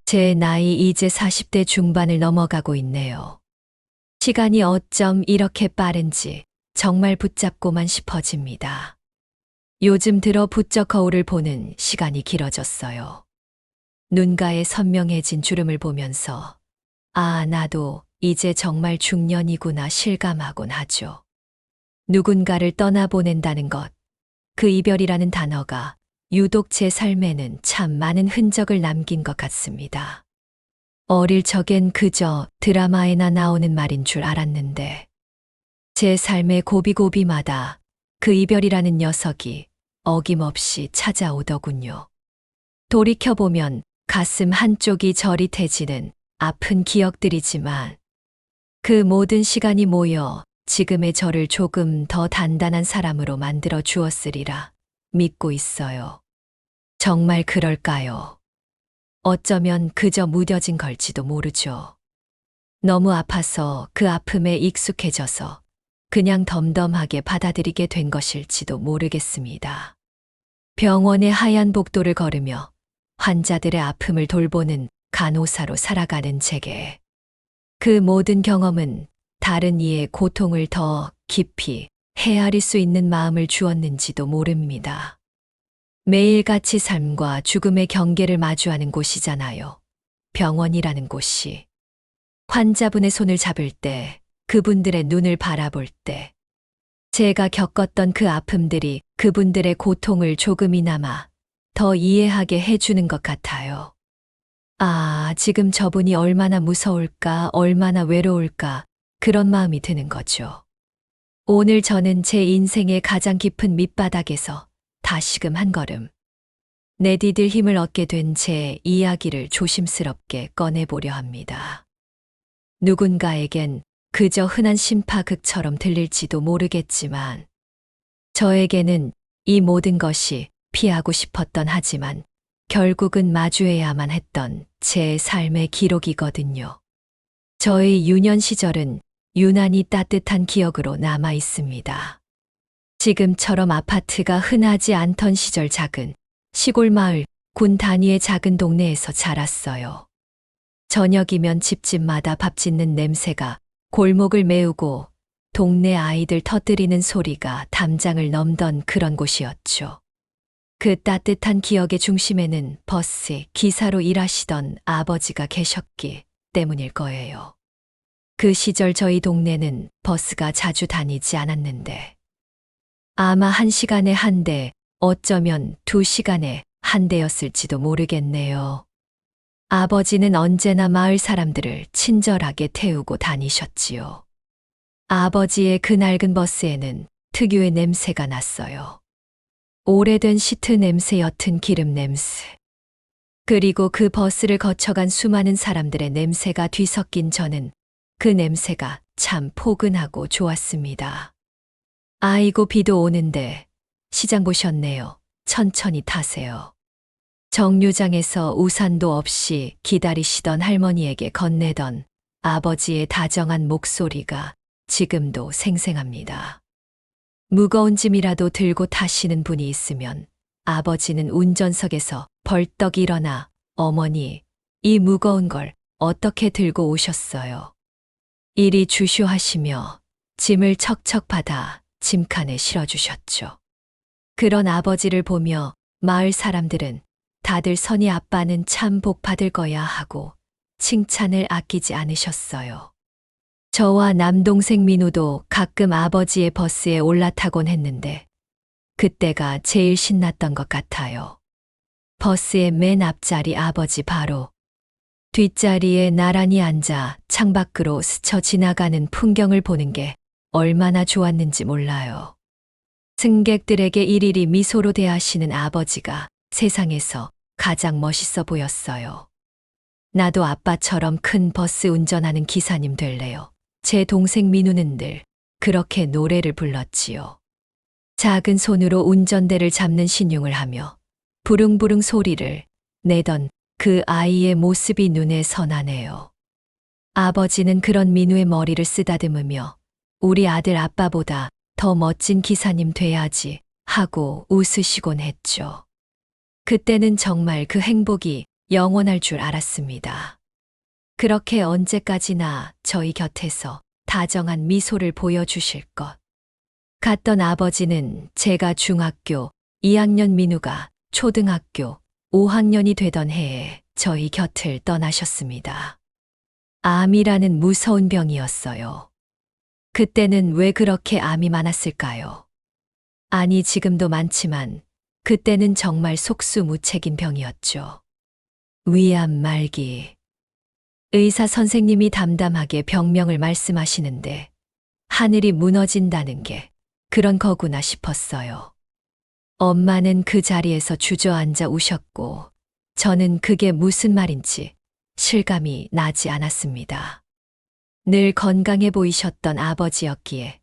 제 나이 이제 40대 중반을 넘어가고 있네요. 시간이 어쩜 이렇게 빠른지 정말 붙잡고만 싶어집니다. 요즘 들어 부쩍 거울을 보는 시간이 길어졌어요. 눈가에 선명해진 주름을 보면서 나도 이제 정말 중년이구나 실감하곤 하죠. 누군가를 떠나보낸다는 것, 그 이별이라는 단어가 유독 제 삶에는 참 많은 흔적을 남긴 것 같습니다. 어릴 적엔 그저 드라마에나 나오는 말인 줄 알았는데 제 삶의 고비고비마다 그 이별이라는 녀석이 어김없이 찾아오더군요. 돌이켜보면 가슴 한쪽이 저릿해지는 아픈 기억들이지만 그 모든 시간이 모여 지금의 저를 조금 더 단단한 사람으로 만들어 주었으리라 믿고 있어요. 정말 그럴까요? 어쩌면 그저 무뎌진 걸지도 모르죠. 너무 아파서 그 아픔에 익숙해져서 그냥 덤덤하게 받아들이게 된 것일지도 모르겠습니다. 병원의 하얀 복도를 걸으며 환자들의 아픔을 돌보는 간호사로 살아가는 제게 그 모든 경험은 다른 이의 고통을 더 깊이 헤아릴 수 있는 마음을 주었는지도 모릅니다. 매일같이 삶과 죽음의 경계를 마주하는 곳이잖아요. 병원이라는 곳이. 환자분의 손을 잡을 때, 그분들의 눈을 바라볼 때, 제가 겪었던 그 아픔들이 그분들의 고통을 조금이나마 더 이해하게 해주는 것 같아요. 지금 저분이 얼마나 무서울까, 얼마나 외로울까, 그런 마음이 드는 거죠. 오늘 저는 제 인생의 가장 깊은 밑바닥에서 다시금 한 걸음 내디딜 힘을 얻게 된 제 이야기를 조심스럽게 꺼내보려 합니다. 누군가에겐 그저 흔한 심파극처럼 들릴지도 모르겠지만 저에게는 이 모든 것이 피하고 싶었던 하지만 결국은 마주해야만 했던 제 삶의 기록이거든요. 저의 유년 시절은 유난히 따뜻한 기억으로 남아 있습니다. 지금처럼 아파트가 흔하지 않던 시절 작은 시골 마을, 군 단위의 작은 동네에서 자랐어요. 저녁이면 집집마다 밥 짓는 냄새가 골목을 메우고 동네 아이들 터뜨리는 소리가 담장을 넘던 그런 곳이었죠. 그 따뜻한 기억의 중심에는 버스 기사로 일하시던 아버지가 계셨기 때문일 거예요. 그 시절 저희 동네는 버스가 자주 다니지 않았는데 아마 1시간에 한 대, 어쩌면 2시간에 한 대였을지도 모르겠네요. 아버지는 언제나 마을 사람들을 친절하게 태우고 다니셨지요. 아버지의 그 낡은 버스에는 특유의 냄새가 났어요. 오래된 시트 냄새, 옅은 기름 냄새. 그리고 그 버스를 거쳐간 수많은 사람들의 냄새가 뒤섞인 저는 그 냄새가 참 포근하고 좋았습니다. 아이고 비도 오는데 시장 보셨네요. 천천히 타세요. 정류장에서 우산도 없이 기다리시던 할머니에게 건네던 아버지의 다정한 목소리가 지금도 생생합니다. 무거운 짐이라도 들고 타시는 분이 있으면 아버지는 운전석에서 벌떡 일어나 어머니, 이 무거운 걸 어떻게 들고 오셨어요? 이리 주쇼 하시며 짐을 척척 받아 짐칸에 실어주셨죠. 그런 아버지를 보며 마을 사람들은 다들 선희 아빠는 참 복 받을 거야 하고 칭찬을 아끼지 않으셨어요. 저와 남동생 민우도 가끔 아버지의 버스에 올라타곤 했는데 그때가 제일 신났던 것 같아요. 버스의 맨 앞자리 아버지 바로 뒷자리에 나란히 앉아 창밖으로 스쳐 지나가는 풍경을 보는 게 얼마나 좋았는지 몰라요. 승객들에게 일일이 미소로 대하시는 아버지가 세상에서 가장 멋있어 보였어요. 나도 아빠처럼 큰 버스 운전하는 기사님 될래요. 제 동생 민우는 늘 그렇게 노래를 불렀지요. 작은 손으로 운전대를 잡는 신용을 하며 부릉부릉 소리를 내던 그 아이의 모습이 눈에 선하네요. 아버지는 그런 민우의 머리를 쓰다듬으며 우리 아들 아빠보다 더 멋진 기사님 돼야지 하고 웃으시곤 했죠. 그때는 정말 그 행복이 영원할 줄 알았습니다. 그렇게 언제까지나 저희 곁에서 다정한 미소를 보여주실 것. 같던 아버지는 제가 중학교 2학년, 민우가 초등학교 5학년이 되던 해에 저희 곁을 떠나셨습니다. 암이라는 무서운 병이었어요. 그때는 왜 그렇게 암이 많았을까요? 아니, 지금도 많지만 그때는 정말 속수무책인 병이었죠. 위암 말기. 의사 선생님이 담담하게 병명을 말씀하시는데 하늘이 무너진다는 게 그런 거구나 싶었어요. 엄마는 그 자리에서 주저앉아 우셨고 저는 그게 무슨 말인지 실감이 나지 않았습니다. 늘 건강해 보이셨던 아버지였기에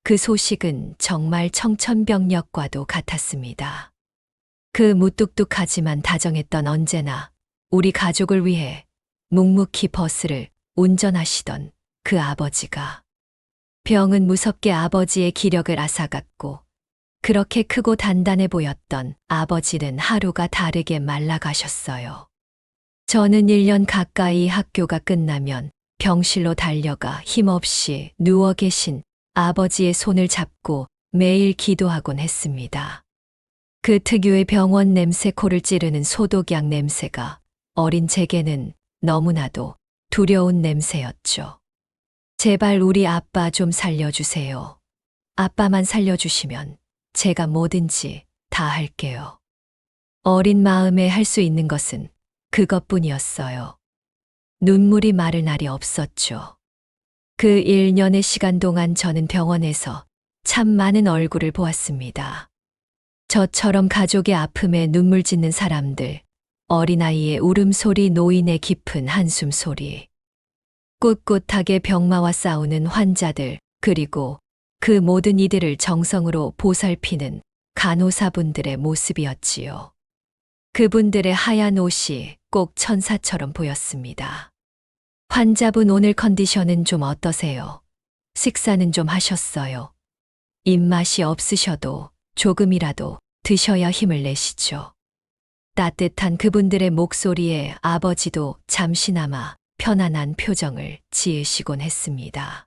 그 소식은 정말 청천벽력과도 같았습니다. 그 무뚝뚝하지만 다정했던, 언제나 우리 가족을 위해 묵묵히 버스를 운전하시던 그 아버지가, 병은 무섭게 아버지의 기력을 앗아갔고 그렇게 크고 단단해 보였던 아버지는 하루가 다르게 말라가셨어요. 저는 1년 가까이 학교가 끝나면 병실로 달려가 힘없이 누워 계신 아버지의 손을 잡고 매일 기도하곤 했습니다. 그 특유의 병원 냄새, 코를 찌르는 소독약 냄새가 어린 제게는 너무나도 두려운 냄새였죠. 제발 우리 아빠 좀 살려주세요. 아빠만 살려주시면 제가 뭐든지 다 할게요. 어린 마음에 할 수 있는 것은 그것뿐이었어요. 눈물이 마를 날이 없었죠. 그 1년의 시간 동안 저는 병원에서 참 많은 얼굴을 보았습니다. 저처럼 가족의 아픔에 눈물 짓는 사람들, 어린아이의 울음소리, 노인의 깊은 한숨소리, 꿋꿋하게 병마와 싸우는 환자들, 그리고 그 모든 이들을 정성으로 보살피는 간호사분들의 모습이었지요. 그분들의 하얀 옷이 꼭 천사처럼 보였습니다. 환자분, 오늘 컨디션은 좀 어떠세요? 식사는 좀 하셨어요? 입맛이 없으셔도 조금이라도 드셔야 힘을 내시죠. 따뜻한 그분들의 목소리에 아버지도 잠시나마 편안한 표정을 지으시곤 했습니다.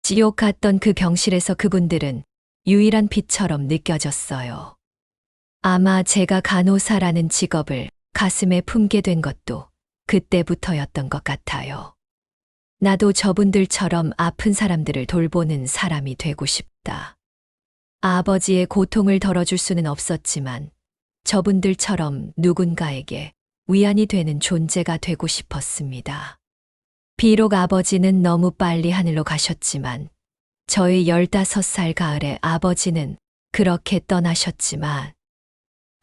지옥 같던 그 병실에서 그분들은 유일한 빛처럼 느껴졌어요. 아마 제가 간호사라는 직업을 가슴에 품게 된 것도 그때부터였던 것 같아요. 나도 저분들처럼 아픈 사람들을 돌보는 사람이 되고 싶다. 아버지의 고통을 덜어줄 수는 없었지만 저분들처럼 누군가에게 위안이 되는 존재가 되고 싶었습니다. 비록 아버지는 너무 빨리 하늘로 가셨지만 저희 15살 가을에 아버지는 그렇게 떠나셨지만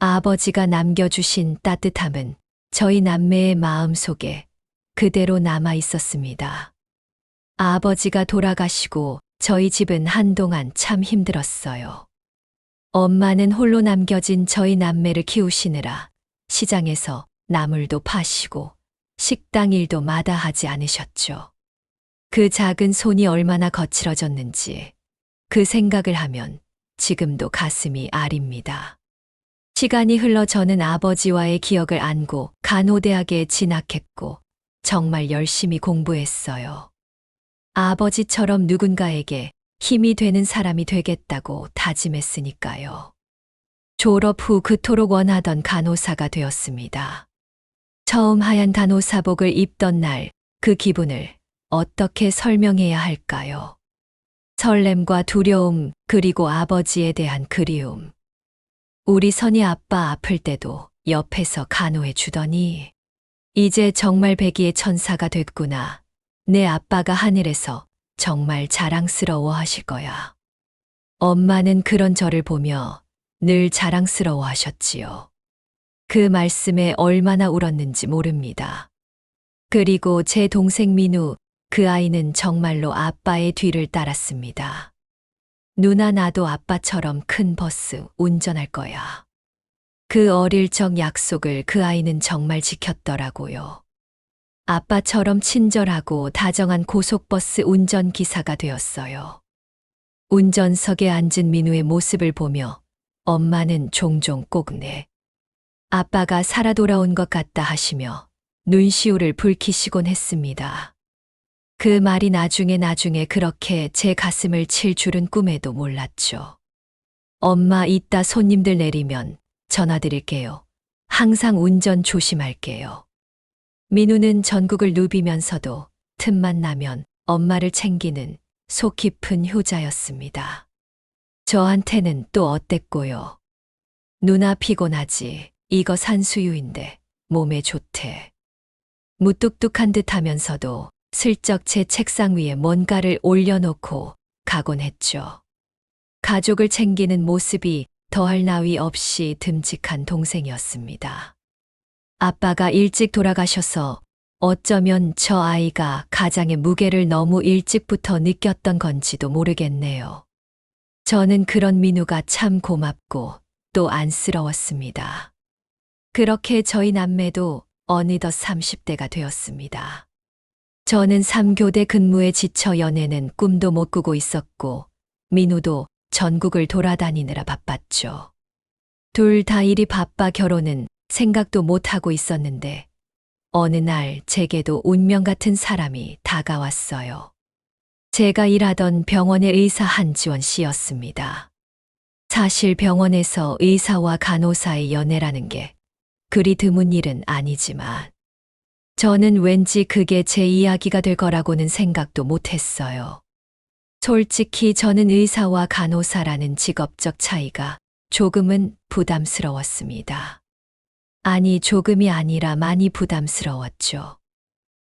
아버지가 남겨주신 따뜻함은 저희 남매의 마음 속에 그대로 남아 있었습니다. 아버지가 돌아가시고 저희 집은 한동안 참 힘들었어요. 엄마는 홀로 남겨진 저희 남매를 키우시느라 시장에서 나물도 파시고 식당 일도 마다하지 않으셨죠. 그 작은 손이 얼마나 거칠어졌는지 그 생각을 하면 지금도 가슴이 아립니다. 시간이 흘러 저는 아버지와의 기억을 안고 간호대학에 진학했고 정말 열심히 공부했어요. 아버지처럼 누군가에게 힘이 되는 사람이 되겠다고 다짐했으니까요. 졸업 후 그토록 원하던 간호사가 되었습니다. 처음 하얀 간호사복을 입던 날 그 기분을 어떻게 설명해야 할까요? 설렘과 두려움, 그리고 아버지에 대한 그리움. 우리 선이 아빠 아플 때도 옆에서 간호해 주더니 이제 정말 백이의 천사가 됐구나. 내 아빠가 하늘에서 정말 자랑스러워 하실 거야. 엄마는 그런 저를 보며 늘 자랑스러워 하셨지요. 그 말씀에 얼마나 울었는지 모릅니다. 그리고 제 동생 민우, 그 아이는 정말로 아빠의 뒤를 따랐습니다. 누나, 나도 아빠처럼 큰 버스 운전할 거야. 그 어릴 적 약속을 그 아이는 정말 지켰더라고요. 아빠처럼 친절하고 다정한 고속버스 운전기사가 되었어요. 운전석에 앉은 민우의 모습을 보며 엄마는 종종 꼭 내 아빠가 살아 돌아온 것 같다 하시며 눈시울을 붉히시곤 했습니다. 그 말이 나중에 그렇게 제 가슴을 칠 줄은 꿈에도 몰랐죠. 엄마 이따 손님들 내리면 전화드릴게요. 항상 운전 조심할게요. 민우는 전국을 누비면서도 틈만 나면 엄마를 챙기는 속 깊은 효자였습니다. 저한테는 또 어땠고요. 누나 피곤하지. 이거 산수유인데 몸에 좋대. 무뚝뚝한 듯 하면서도 슬쩍 제 책상 위에 뭔가를 올려놓고 가곤 했죠. 가족을 챙기는 모습이 더할 나위 없이 듬직한 동생이었습니다. 아빠가 일찍 돌아가셔서 어쩌면 저 아이가 가장의 무게를 너무 일찍부터 느꼈던 건지도 모르겠네요. 저는 그런 민우가 참 고맙고 또 안쓰러웠습니다. 그렇게 저희 남매도 어느덧 30대가 되었습니다. 저는 3교대 근무에 지쳐 연애는 꿈도 못 꾸고 있었고 민우도 전국을 돌아다니느라 바빴죠. 둘 다 일이 바빠 결혼은 생각도 못하고 있었는데 어느 날 제게도 운명 같은 사람이 다가왔어요. 제가 일하던 병원의 의사 한지원 씨였습니다. 사실 병원에서 의사와 간호사의 연애라는 게 그리 드문 일은 아니지만 저는 왠지 그게 제 이야기가 될 거라고는 생각도 못했어요. 솔직히 저는 의사와 간호사라는 직업적 차이가 조금은 부담스러웠습니다. 아니, 조금이 아니라 많이 부담스러웠죠.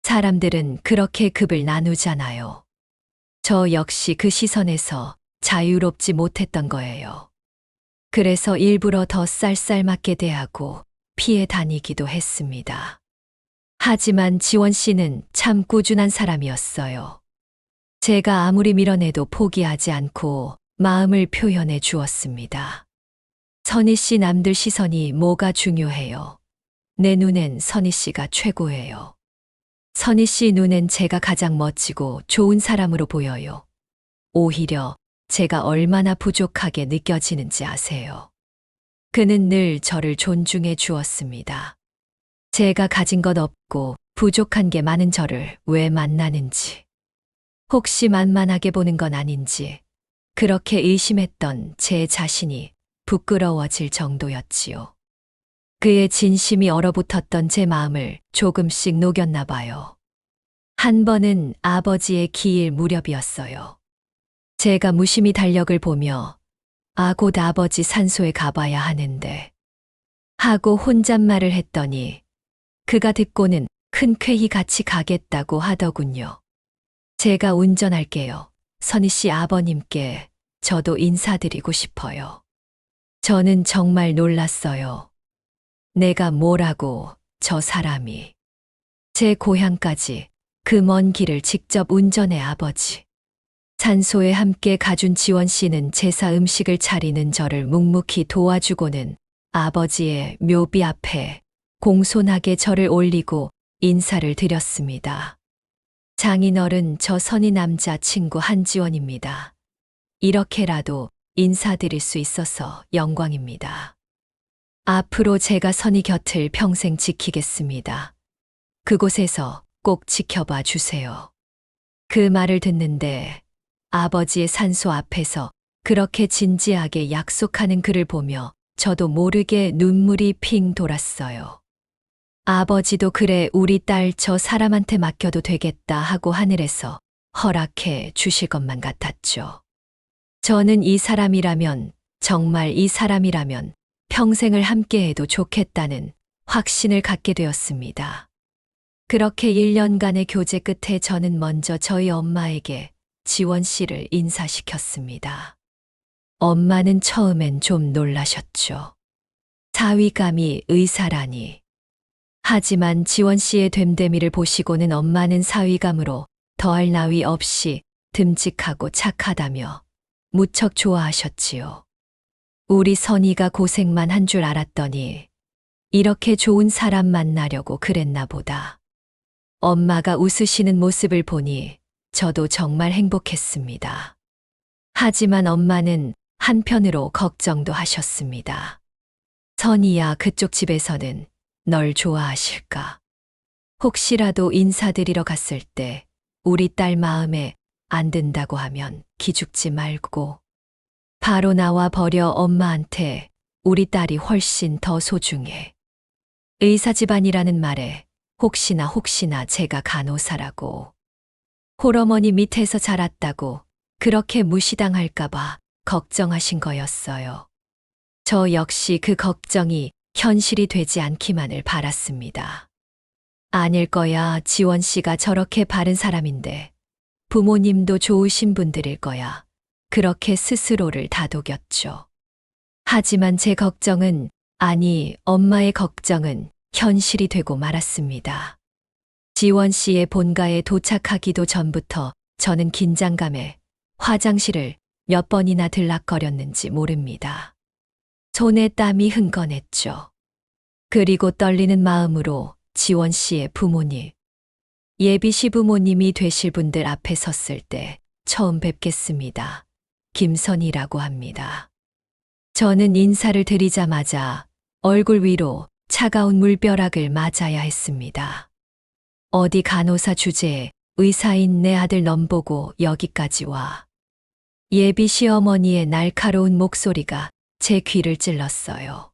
사람들은 그렇게 급을 나누잖아요. 저 역시 그 시선에서 자유롭지 못했던 거예요. 그래서 일부러 더 쌀쌀맞게 대하고 피해 다니기도 했습니다. 하지만 지원 씨는 참 꾸준한 사람이었어요. 제가 아무리 밀어내도 포기하지 않고 마음을 표현해 주었습니다. 선희 씨, 남들 시선이 뭐가 중요해요. 내 눈엔 선희 씨가 최고예요. 선희 씨 눈엔 제가 가장 멋지고 좋은 사람으로 보여요. 오히려 제가 얼마나 부족하게 느껴지는지 아세요. 그는 늘 저를 존중해 주었습니다. 제가 가진 것 없고 부족한 게 많은 저를 왜 만나는지, 혹시 만만하게 보는 건 아닌지 그렇게 의심했던 제 자신이 부끄러워질 정도였지요. 그의 진심이 얼어붙었던 제 마음을 조금씩 녹였나 봐요. 한 번은 아버지의 기일 무렵이었어요. 제가 무심히 달력을 보며 곧 아버지 산소에 가봐야 하는데 하고 혼잣말을 했더니 그가 듣고는 흔쾌히 같이 가겠다고 하더군요. 제가 운전할게요. 선희 씨 아버님께 저도 인사드리고 싶어요. 저는 정말 놀랐어요. 내가 뭐라고 저 사람이. 제 고향까지 그 먼 길을 직접 운전해 아버지. 산소에 함께 가준 지원 씨는 제사 음식을 차리는 저를 묵묵히 도와주고는 아버지의 묘비 앞에 공손하게 저를 올리고 인사를 드렸습니다. 장인어른, 저 선희 남자 친구 한지원입니다. 이렇게라도 인사드릴 수 있어서 영광입니다. 앞으로 제가 선희 곁을 평생 지키겠습니다. 그곳에서 꼭 지켜봐 주세요. 그 말을 듣는데 아버지의 산소 앞에서 그렇게 진지하게 약속하는 그를 보며 저도 모르게 눈물이 핑 돌았어요. 아버지도 그래, 우리 딸 저 사람한테 맡겨도 되겠다 하고 하늘에서 허락해 주실 것만 같았죠. 저는 이 사람이라면, 정말 이 사람이라면 평생을 함께해도 좋겠다는 확신을 갖게 되었습니다. 그렇게 1년간의 교제 끝에 저는 먼저 저희 엄마에게 지원 씨를 인사시켰습니다. 엄마는 처음엔 좀 놀라셨죠. 사위감이 의사라니. 하지만 지원 씨의 됨됨이를 보시고는 엄마는 사위감으로 더할 나위 없이 듬직하고 착하다며 무척 좋아하셨지요. 우리 선희가 고생만 한 줄 알았더니 이렇게 좋은 사람 만나려고 그랬나 보다. 엄마가 웃으시는 모습을 보니 저도 정말 행복했습니다. 하지만 엄마는 한편으로 걱정도 하셨습니다. 선이야, 그쪽 집에서는 널 좋아하실까? 혹시라도 인사드리러 갔을 때 우리 딸 마음에 안 든다고 하면 기죽지 말고 바로 나와 버려. 엄마한테 우리 딸이 훨씬 더 소중해. 의사 집안이라는 말에 혹시나 제가 간호사라고 홀어머니 밑에서 자랐다고 그렇게 무시당할까봐 걱정하신 거였어요. 저 역시 그 걱정이 현실이 되지 않기만을 바랐습니다. 아닐 거야. 지원 씨가 저렇게 바른 사람인데 부모님도 좋으신 분들일 거야. 그렇게 스스로를 다독였죠. 하지만 제 걱정은, 아니, 엄마의 걱정은 현실이 되고 말았습니다. 지원 씨의 본가에 도착하기도 전부터 저는 긴장감에 화장실을 몇 번이나 들락거렸는지 모릅니다. 손에 땀이 흥건했죠. 그리고 떨리는 마음으로 지원 씨의 부모님, 예비 시부모님이 되실 분들 앞에 섰을 때 처음 뵙겠습니다. 김선이라고 합니다. 저는 인사를 드리자마자 얼굴 위로 차가운 물벼락을 맞아야 했습니다. 어디 간호사 주제에 의사인 내 아들 넘보고 여기까지 와. 예비 시어머니의 날카로운 목소리가 제 귀를 찔렀어요.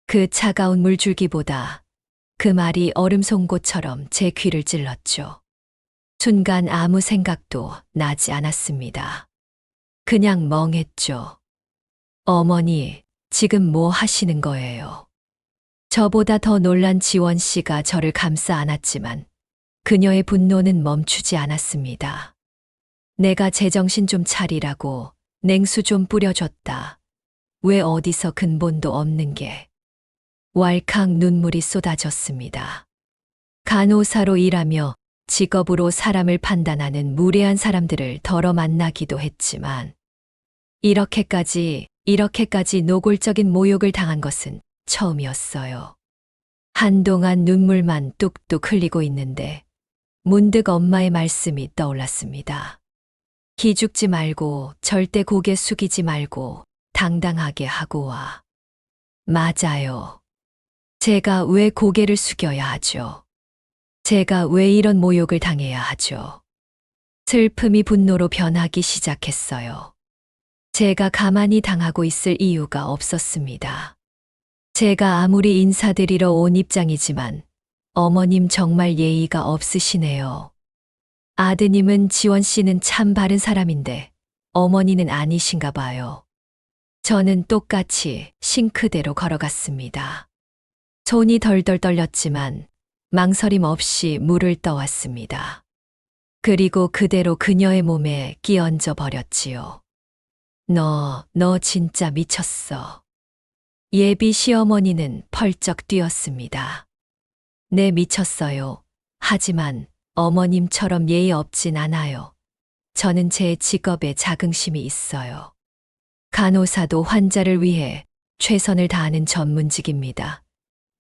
그 차가운 물줄기보다 그 말이 얼음 송곳처럼 제 귀를 찔렀죠. 순간 아무 생각도 나지 않았습니다. 그냥 멍했죠. 어머니, 지금 뭐 하시는 거예요? 저보다 더 놀란 지원 씨가 저를 감싸 안았지만 그녀의 분노는 멈추지 않았습니다. 내가 제정신 좀 차리라고 냉수 좀 뿌려줬다. 왜 어디서 근본도 없는 게. 왈칵 눈물이 쏟아졌습니다. 간호사로 일하며 직업으로 사람을 판단하는 무례한 사람들을 덜어 만나기도 했지만 이렇게까지 노골적인 모욕을 당한 것은 처음이었어요. 한동안 눈물만 뚝뚝 흘리고 있는데 문득 엄마의 말씀이 떠올랐습니다. 기죽지 말고 절대 고개 숙이지 말고 당당하게 하고 와. 맞아요. 제가 왜 고개를 숙여야 하죠? 제가 왜 이런 모욕을 당해야 하죠? 슬픔이 분노로 변하기 시작했어요. 제가 가만히 당하고 있을 이유가 없었습니다. 제가 아무리 인사드리러 온 입장이지만 어머님 정말 예의가 없으시네요. 아드님은 지원 씨는 참 바른 사람인데 어머니는 아니신가 봐요. 저는 똑같이 싱크대로 걸어갔습니다. 손이 덜덜 떨렸지만 망설임 없이 물을 떠왔습니다. 그리고 그대로 그녀의 몸에 끼얹어 버렸지요. 너 진짜 미쳤어. 예비 시어머니는 펄쩍 뛰었습니다. 네, 미쳤어요. 하지만 어머님처럼 예의 없진 않아요. 저는 제 직업에 자긍심이 있어요. 간호사도 환자를 위해 최선을 다하는 전문직입니다.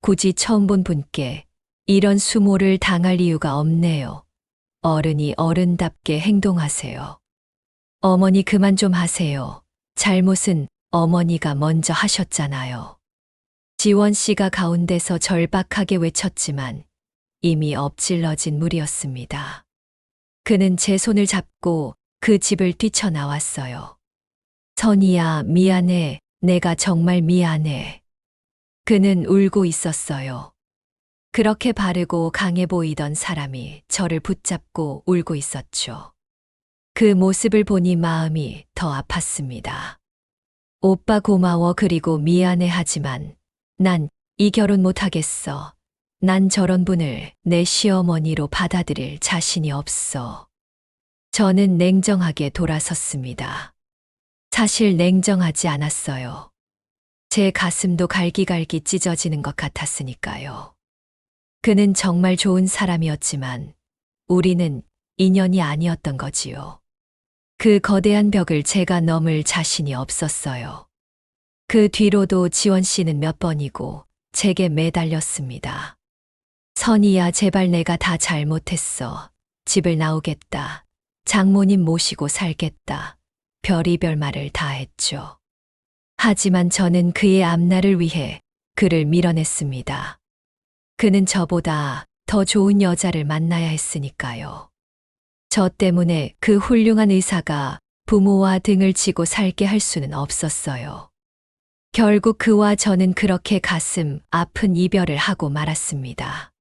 굳이 처음 본 분께 이런 수모를 당할 이유가 없네요. 어른이 어른답게 행동하세요. 어머니 그만 좀 하세요. 잘못은 어머니가 먼저 하셨잖아요. 지원 씨가 가운데서 절박하게 외쳤지만 이미 엎질러진 물이었습니다. 그는 제 손을 잡고 그 집을 뛰쳐나왔어요. 선이야, 미안해. 내가 정말 미안해. 그는 울고 있었어요. 그렇게 바르고 강해 보이던 사람이 저를 붙잡고 울고 있었죠. 그 모습을 보니 마음이 더 아팠습니다. 오빠 고마워. 그리고 미안해. 하지만 난 이 결혼 못하겠어. 난 저런 분을 내 시어머니로 받아들일 자신이 없어. 저는 냉정하게 돌아섰습니다. 사실 냉정하지 않았어요. 제 가슴도 갈기갈기 찢어지는 것 같았으니까요. 그는 정말 좋은 사람이었지만 우리는 인연이 아니었던 거지요. 그 거대한 벽을 제가 넘을 자신이 없었어요. 그 뒤로도 지원 씨는 몇 번이고 제게 매달렸습니다. 선이야, 제발 내가 다 잘못했어. 집을 나오겠다. 장모님 모시고 살겠다. 별의별 말을 다 했죠. 하지만 저는 그의 앞날을 위해 그를 밀어냈습니다. 그는 저보다 더 좋은 여자를 만나야 했으니까요. 저 때문에 그 훌륭한 의사가 부모와 등을 지고 살게 할 수는 없었어요. 결국 그와 저는 그렇게 가슴 아픈 이별을 하고 말았습니다.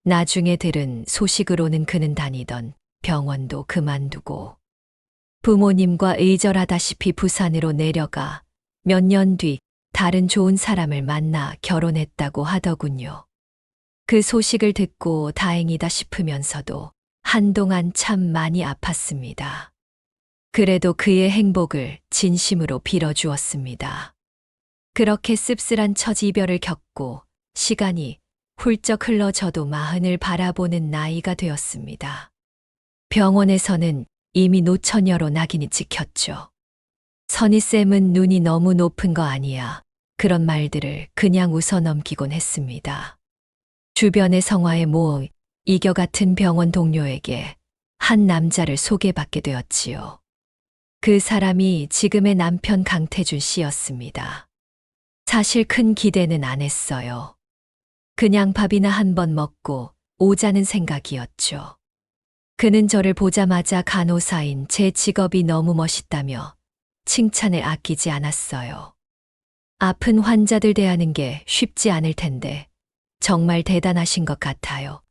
나중에 들은 소식으로는 그는 다니던 병원도 그만두고 부모님과 의절하다시피 부산으로 내려가 몇 년 뒤 다른 좋은 사람을 만나 결혼했다고 하더군요. 그 소식을 듣고 다행이다 싶으면서도 한동안 참 많이 아팠습니다. 그래도 그의 행복을 진심으로 빌어주었습니다. 그렇게 씁쓸한 첫 이별을 겪고 시간이 훌쩍 흘러 저도 40을 바라보는 나이가 되었습니다. 병원에서는 이미 노처녀로 낙인이 찍혔죠. 선희쌤은 눈이 너무 높은 거 아니야. 그런 말들을 그냥 웃어 넘기곤 했습니다. 주변의 성화의 모 이겨 같은 병원 동료에게 한 남자를 소개받게 되었지요. 그 사람이 지금의 남편 강태준 씨였습니다. 사실 큰 기대는 안 했어요. 그냥 밥이나 한 번 먹고 오자는 생각이었죠. 그는 저를 보자마자 간호사인 제 직업이 너무 멋있다며 칭찬을 아끼지 않았어요. 아픈 환자들 대하는 게 쉽지 않을 텐데 정말 대단하신 것 같아요.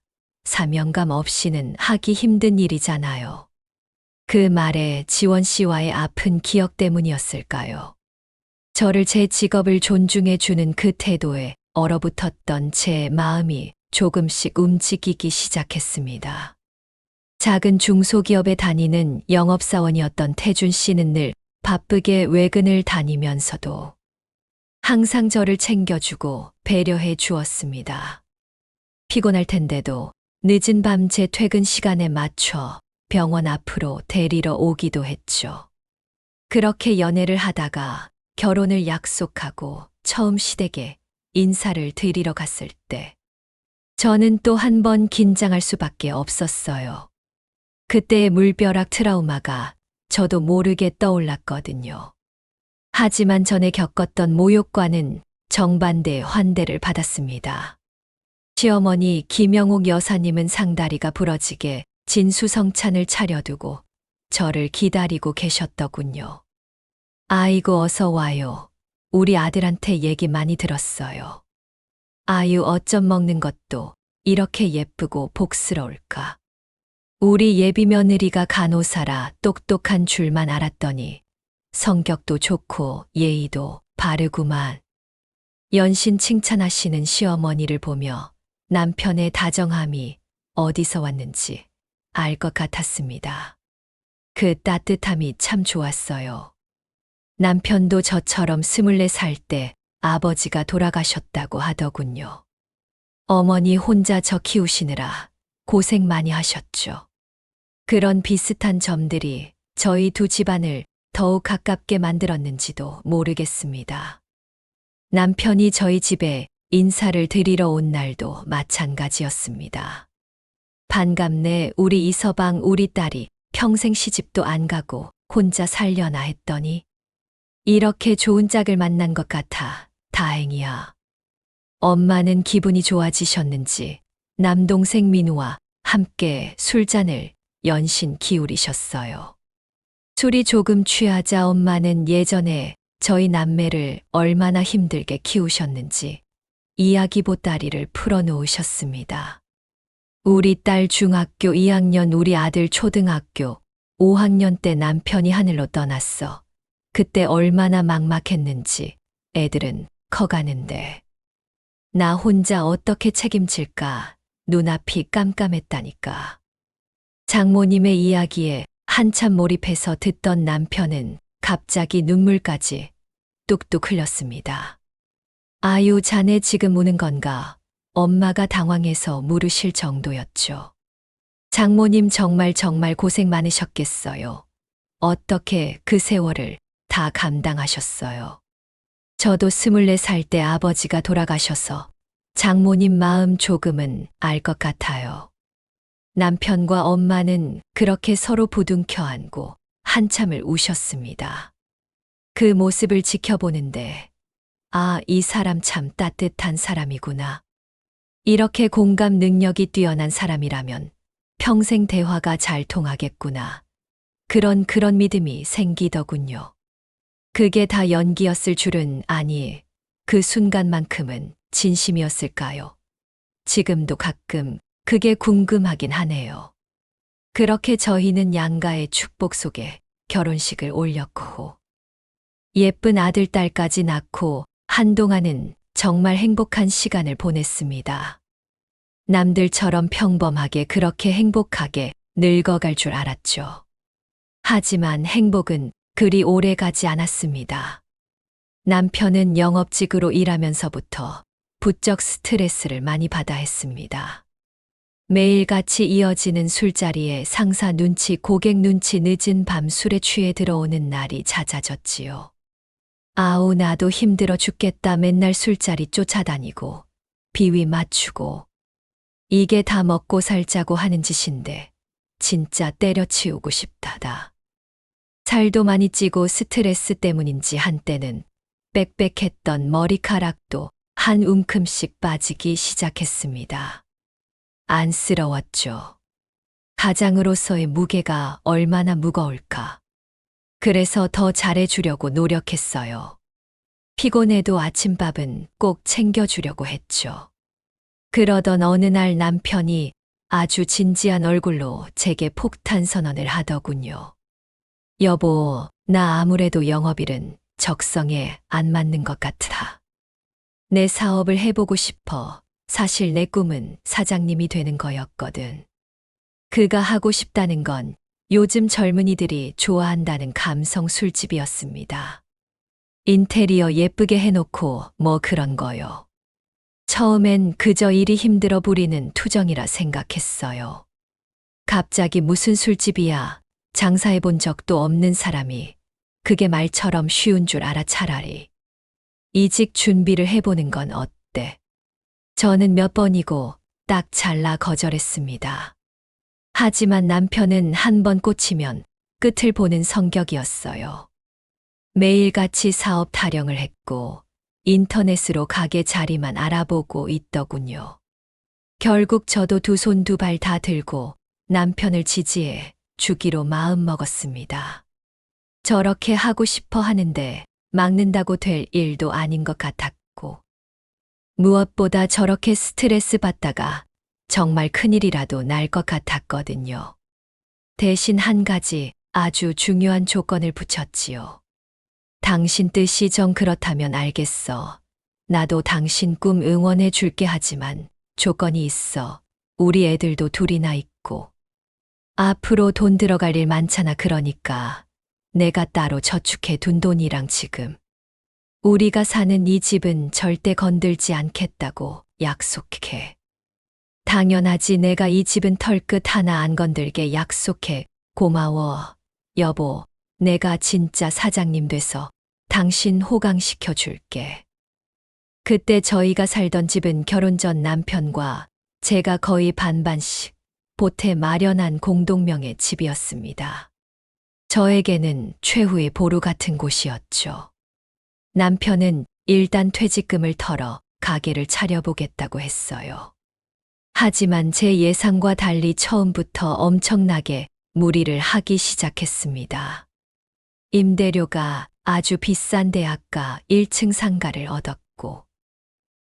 사명감 없이는 하기 힘든 일이잖아요. 그 말에 지원 씨와의 아픈 기억 때문이었을까요? 저를 제 직업을 존중해 주는 그 태도에 얼어붙었던 제 마음이 조금씩 움직이기 시작했습니다. 작은 중소기업에 다니는 영업사원이었던 태준 씨는 늘 바쁘게 외근을 다니면서도 항상 저를 챙겨주고 배려해 주었습니다. 피곤할 텐데도 늦은 밤 제 퇴근 시간에 맞춰 병원 앞으로 데리러 오기도 했죠. 그렇게 연애를 하다가 결혼을 약속하고 처음 시댁에 인사를 드리러 갔을 때 저는 또 한 번 긴장할 수밖에 없었어요. 그때의 물벼락 트라우마가 저도 모르게 떠올랐거든요. 하지만 전에 겪었던 모욕과는 정반대의 환대를 받았습니다. 시어머니 김영옥 여사님은 상다리가 부러지게 진수성찬을 차려두고 저를 기다리고 계셨더군요. 아이고 어서 와요. 우리 아들한테 얘기 많이 들었어요. 아유 어쩜 먹는 것도 이렇게 예쁘고 복스러울까. 우리 예비 며느리가 간호사라 똑똑한 줄만 알았더니 성격도 좋고 예의도 바르구만. 연신 칭찬하시는 시어머니를 보며 남편의 다정함이 어디서 왔는지 알 것 같았습니다. 그 따뜻함이 참 좋았어요. 남편도 저처럼 24살 때 아버지가 돌아가셨다고 하더군요. 어머니 혼자 저 키우시느라 고생 많이 하셨죠. 그런 비슷한 점들이 저희 두 집안을 더욱 가깝게 만들었는지도 모르겠습니다. 남편이 저희 집에 인사를 드리러 온 날도 마찬가지였습니다. 반갑네 우리 이서방 우리 딸이 평생 시집도 안 가고 혼자 살려나 했더니 이렇게 좋은 짝을 만난 것 같아 다행이야. 엄마는 기분이 좋아지셨는지 남동생 민우와 함께 술잔을 연신 기울이셨어요. 술이 조금 취하자 엄마는 예전에 저희 남매를 얼마나 힘들게 키우셨는지 이야기 보따리를 풀어놓으셨습니다. 우리 딸 중학교 2학년 우리 아들 초등학교 5학년 때 남편이 하늘로 떠났어. 그때 얼마나 막막했는지 애들은 커가는데 나 혼자 어떻게 책임질까 눈앞이 깜깜했다니까. 장모님의 이야기에 한참 몰입해서 듣던 남편은 갑자기 눈물까지 뚝뚝 흘렸습니다. 아유 자네 지금 우는 건가? 엄마가 당황해서 물으실 정도였죠. 장모님 정말 고생 많으셨겠어요. 어떻게 그 세월을 다 감당하셨어요. 저도 24살 때 아버지가 돌아가셔서 장모님 마음 조금은 알 것 같아요. 남편과 엄마는 그렇게 서로 부둥켜 안고 한참을 우셨습니다. 그 모습을 지켜보는데 아, 이 사람 참 따뜻한 사람이구나. 이렇게 공감 능력이 뛰어난 사람이라면 평생 대화가 잘 통하겠구나. 그런 믿음이 생기더군요. 그게 다 연기였을 줄은 아니, 그 순간만큼은 진심이었을까요? 지금도 가끔 그게 궁금하긴 하네요. 그렇게 저희는 양가의 축복 속에 결혼식을 올렸고, 예쁜 아들, 딸까지 낳고 한동안은 정말 행복한 시간을 보냈습니다. 남들처럼 평범하게 그렇게 행복하게 늙어갈 줄 알았죠. 하지만 행복은 그리 오래 가지 않았습니다. 남편은 영업직으로 일하면서부터 부쩍 스트레스를 많이 받아 했습니다. 매일같이 이어지는 술자리에 상사 눈치, 고객 눈치, 늦은 밤 술에 취해 들어오는 날이 잦아졌지요. 아우, 나도 힘들어 죽겠다. 맨날 술자리 쫓아다니고 비위 맞추고 이게 다 먹고 살자고 하는 짓인데 진짜 때려치우고 싶다다. 살도 많이 찌고 스트레스 때문인지 한때는 빽빽했던 머리카락도 한 움큼씩 빠지기 시작했습니다. 안쓰러웠죠. 가장으로서의 무게가 얼마나 무거울까. 그래서 더 잘해주려고 노력했어요. 피곤해도 아침밥은 꼭 챙겨주려고 했죠. 그러던 어느 날 남편이 아주 진지한 얼굴로 제게 폭탄 선언을 하더군요. 여보, 나 아무래도 영업일은 적성에 안 맞는 것 같아. 내 사업을 해보고 싶어. 사실 내 꿈은 사장님이 되는 거였거든. 그가 하고 싶다는 건 요즘 젊은이들이 좋아한다는 감성 술집이었습니다. 인테리어 예쁘게 해놓고 뭐 그런 거요. 처음엔 그저 일이 힘들어 부리는 투정이라 생각했어요. 갑자기 무슨 술집이야. 장사해 본 적도 없는 사람이 그게 말처럼 쉬운 줄 알아. 차라리 이직 준비를 해보는 건 어때? 저는 몇 번이고 딱 잘라 거절했습니다. 하지만 남편은 한 번 꽂히면 끝을 보는 성격이었어요. 매일같이 사업 타령을 했고 인터넷으로 가게 자리만 알아보고 있더군요. 결국 저도 두 손 두 발 다 들고 남편을 지지해 주기로 마음먹었습니다. 저렇게 하고 싶어 하는데 막는다고 될 일도 아닌 것 같았고, 무엇보다 저렇게 스트레스 받다가 정말 큰일이라도 날 것 같았거든요. 대신 한 가지 아주 중요한 조건을 붙였지요. 당신 뜻이 정 그렇다면 알겠어. 나도 당신 꿈 응원해 줄게. 하지만 조건이 있어. 우리 애들도 둘이나 있고. 앞으로 돈 들어갈 일 많잖아. 그러니까 내가 따로 저축해 둔 돈이랑 지금 우리가 사는 이 집은 절대 건들지 않겠다고 약속해. 당연하지. 내가 이 집은 털끝 하나 안 건들게 약속해. 고마워. 여보, 내가 진짜 사장님 돼서 당신 호강시켜 줄게. 그때 저희가 살던 집은 결혼 전 남편과 제가 거의 반반씩 보태 마련한 공동명의 집이었습니다. 저에게는 최후의 보루 같은 곳이었죠. 남편은 일단 퇴직금을 털어 가게를 차려보겠다고 했어요. 하지만 제 예상과 달리 처음부터 엄청나게 무리를 하기 시작했습니다. 임대료가 아주 비싼 대학가 1층 상가를 얻었고,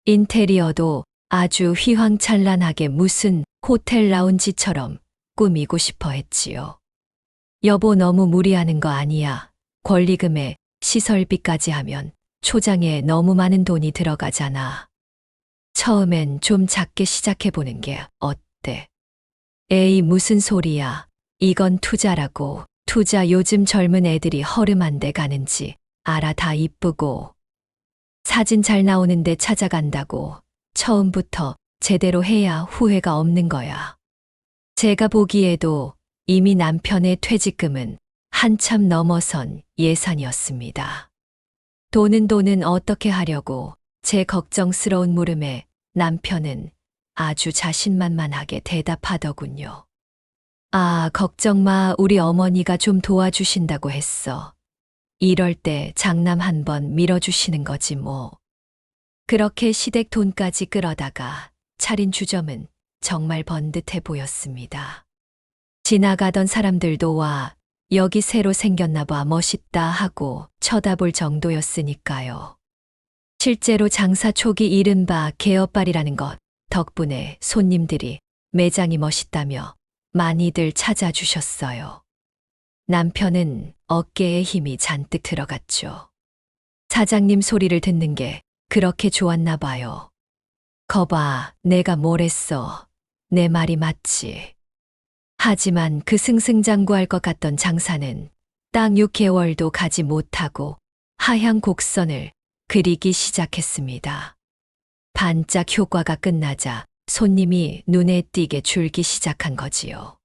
인테리어도 아주 휘황찬란하게 무슨 호텔 라운지처럼 꾸미고 싶어 했지요. 여보, 너무 무리하는 거 아니야. 권리금에 시설비까지 하면 초장에 너무 많은 돈이 들어가잖아. 처음엔 좀 작게 시작해보는 게 어때? 에이, 무슨 소리야. 이건 투자라고. 투자. 요즘 젊은 애들이 허름한 데 가는지 알아. 다 이쁘고 사진 잘 나오는데 찾아간다고. 처음부터 제대로 해야 후회가 없는 거야. 제가 보기에도 이미 남편의 퇴직금은 한참 넘어선 예산이었습니다. 돈은 어떻게 하려고. 제 걱정스러운 물음에 남편은 아주 자신만만하게 대답하더군요. 아, 걱정 마. 우리 어머니가 좀 도와주신다고 했어. 이럴 때 장남 한 번 밀어주시는 거지 뭐. 그렇게 시댁 돈까지 끌어다가 차린 주점은 정말 번듯해 보였습니다. 지나가던 사람들도 와, 여기 새로 생겼나 봐 멋있다 하고 쳐다볼 정도였으니까요. 실제로 장사 초기 이른바 개업발이라는 것 덕분에 손님들이 매장이 멋있다며 많이들 찾아주셨어요. 남편은 어깨에 힘이 잔뜩 들어갔죠. 사장님 소리를 듣는 게 그렇게 좋았나 봐요. 거봐, 내가 뭘 했어. 내 말이 맞지. 하지만 그 승승장구할 것 같던 장사는 딱 6개월도 가지 못하고 하향 곡선을 그리기 시작했습니다. 반짝 효과가 끝나자 손님이 눈에 띄게 줄기 시작한 거지요.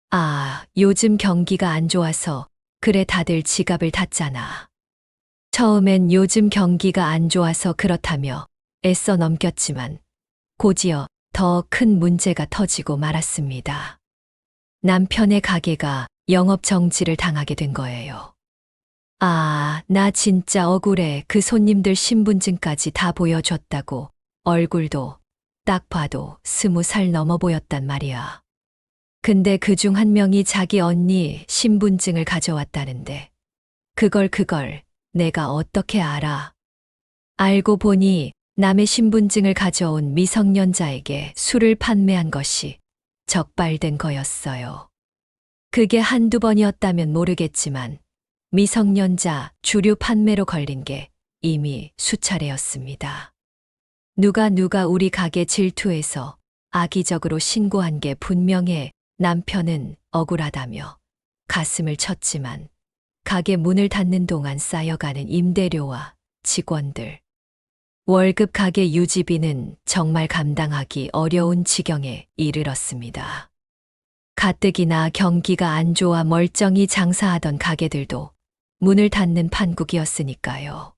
아, 요즘 경기가 안 좋아서 그래 다들 지갑을 닫잖아. 처음엔 요즘 경기가 안 좋아서 그렇다며 애써 넘겼지만 곧이어 더 큰 문제가 터지고 말았습니다. 남편의 가게가 영업 정지를 당하게 된 거예요. 아, 나 진짜 억울해. 그 손님들 신분증까지 다 보여줬다고. 얼굴도 딱 봐도 20살 넘어 보였단 말이야. 근데 그중 한 명이 자기 언니 신분증을 가져왔다는데 그걸 내가 어떻게 알아? 알고 보니 남의 신분증을 가져온 미성년자에게 술을 판매한 것이 적발된 거였어요. 그게 한두 번이었다면 모르겠지만 미성년자 주류 판매로 걸린 게 이미 수차례였습니다. 누가 우리 가게 질투해서 악의적으로 신고한 게 분명해. 남편은 억울하다며 가슴을 쳤지만 가게 문을 닫는 동안 쌓여가는 임대료와 직원들, 월급 가게 유지비는 정말 감당하기 어려운 지경에 이르렀습니다. 가뜩이나 경기가 안 좋아 멀쩡히 장사하던 가게들도 문을 닫는 판국이었으니까요.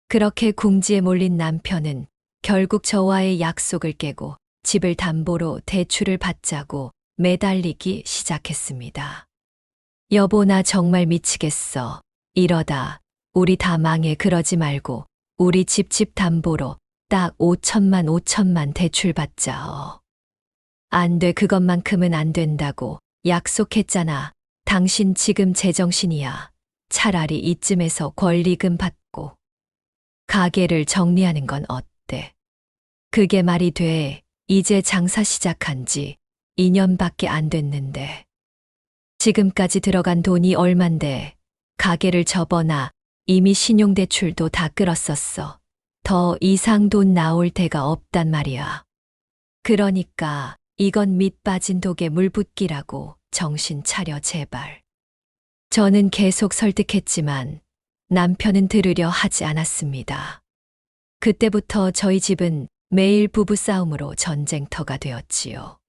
그렇게 궁지에 몰린 남편은 결국 저와의 약속을 깨고 집을 담보로 대출을 받자고 매달리기 시작했습니다. 여보, 나 정말 미치겠어. 이러다 우리 다 망해. 그러지 말고 우리 집 담보로 딱 5천만 대출 받자. 안 돼. 그것만큼은 안 된다고 약속했잖아. 당신 지금 제정신이야. 차라리 이쯤에서 권리금 받고 가게를 정리하는 건 어때? 그게 말이 돼. 이제 장사 시작한 지 2년밖에 안 됐는데. 지금까지 들어간 돈이 얼만데 가게를 접어놔. 이미 신용대출도 다 끌었었어. 더 이상 돈 나올 데가 없단 말이야. 그러니까 이건 밑 빠진 독에 물 붓기라고 정신 차려 제발. 저는 계속 설득했지만 남편은 들으려 하지 않았습니다. 그때부터 저희 집은 매일 부부싸움으로 전쟁터가 되었지요.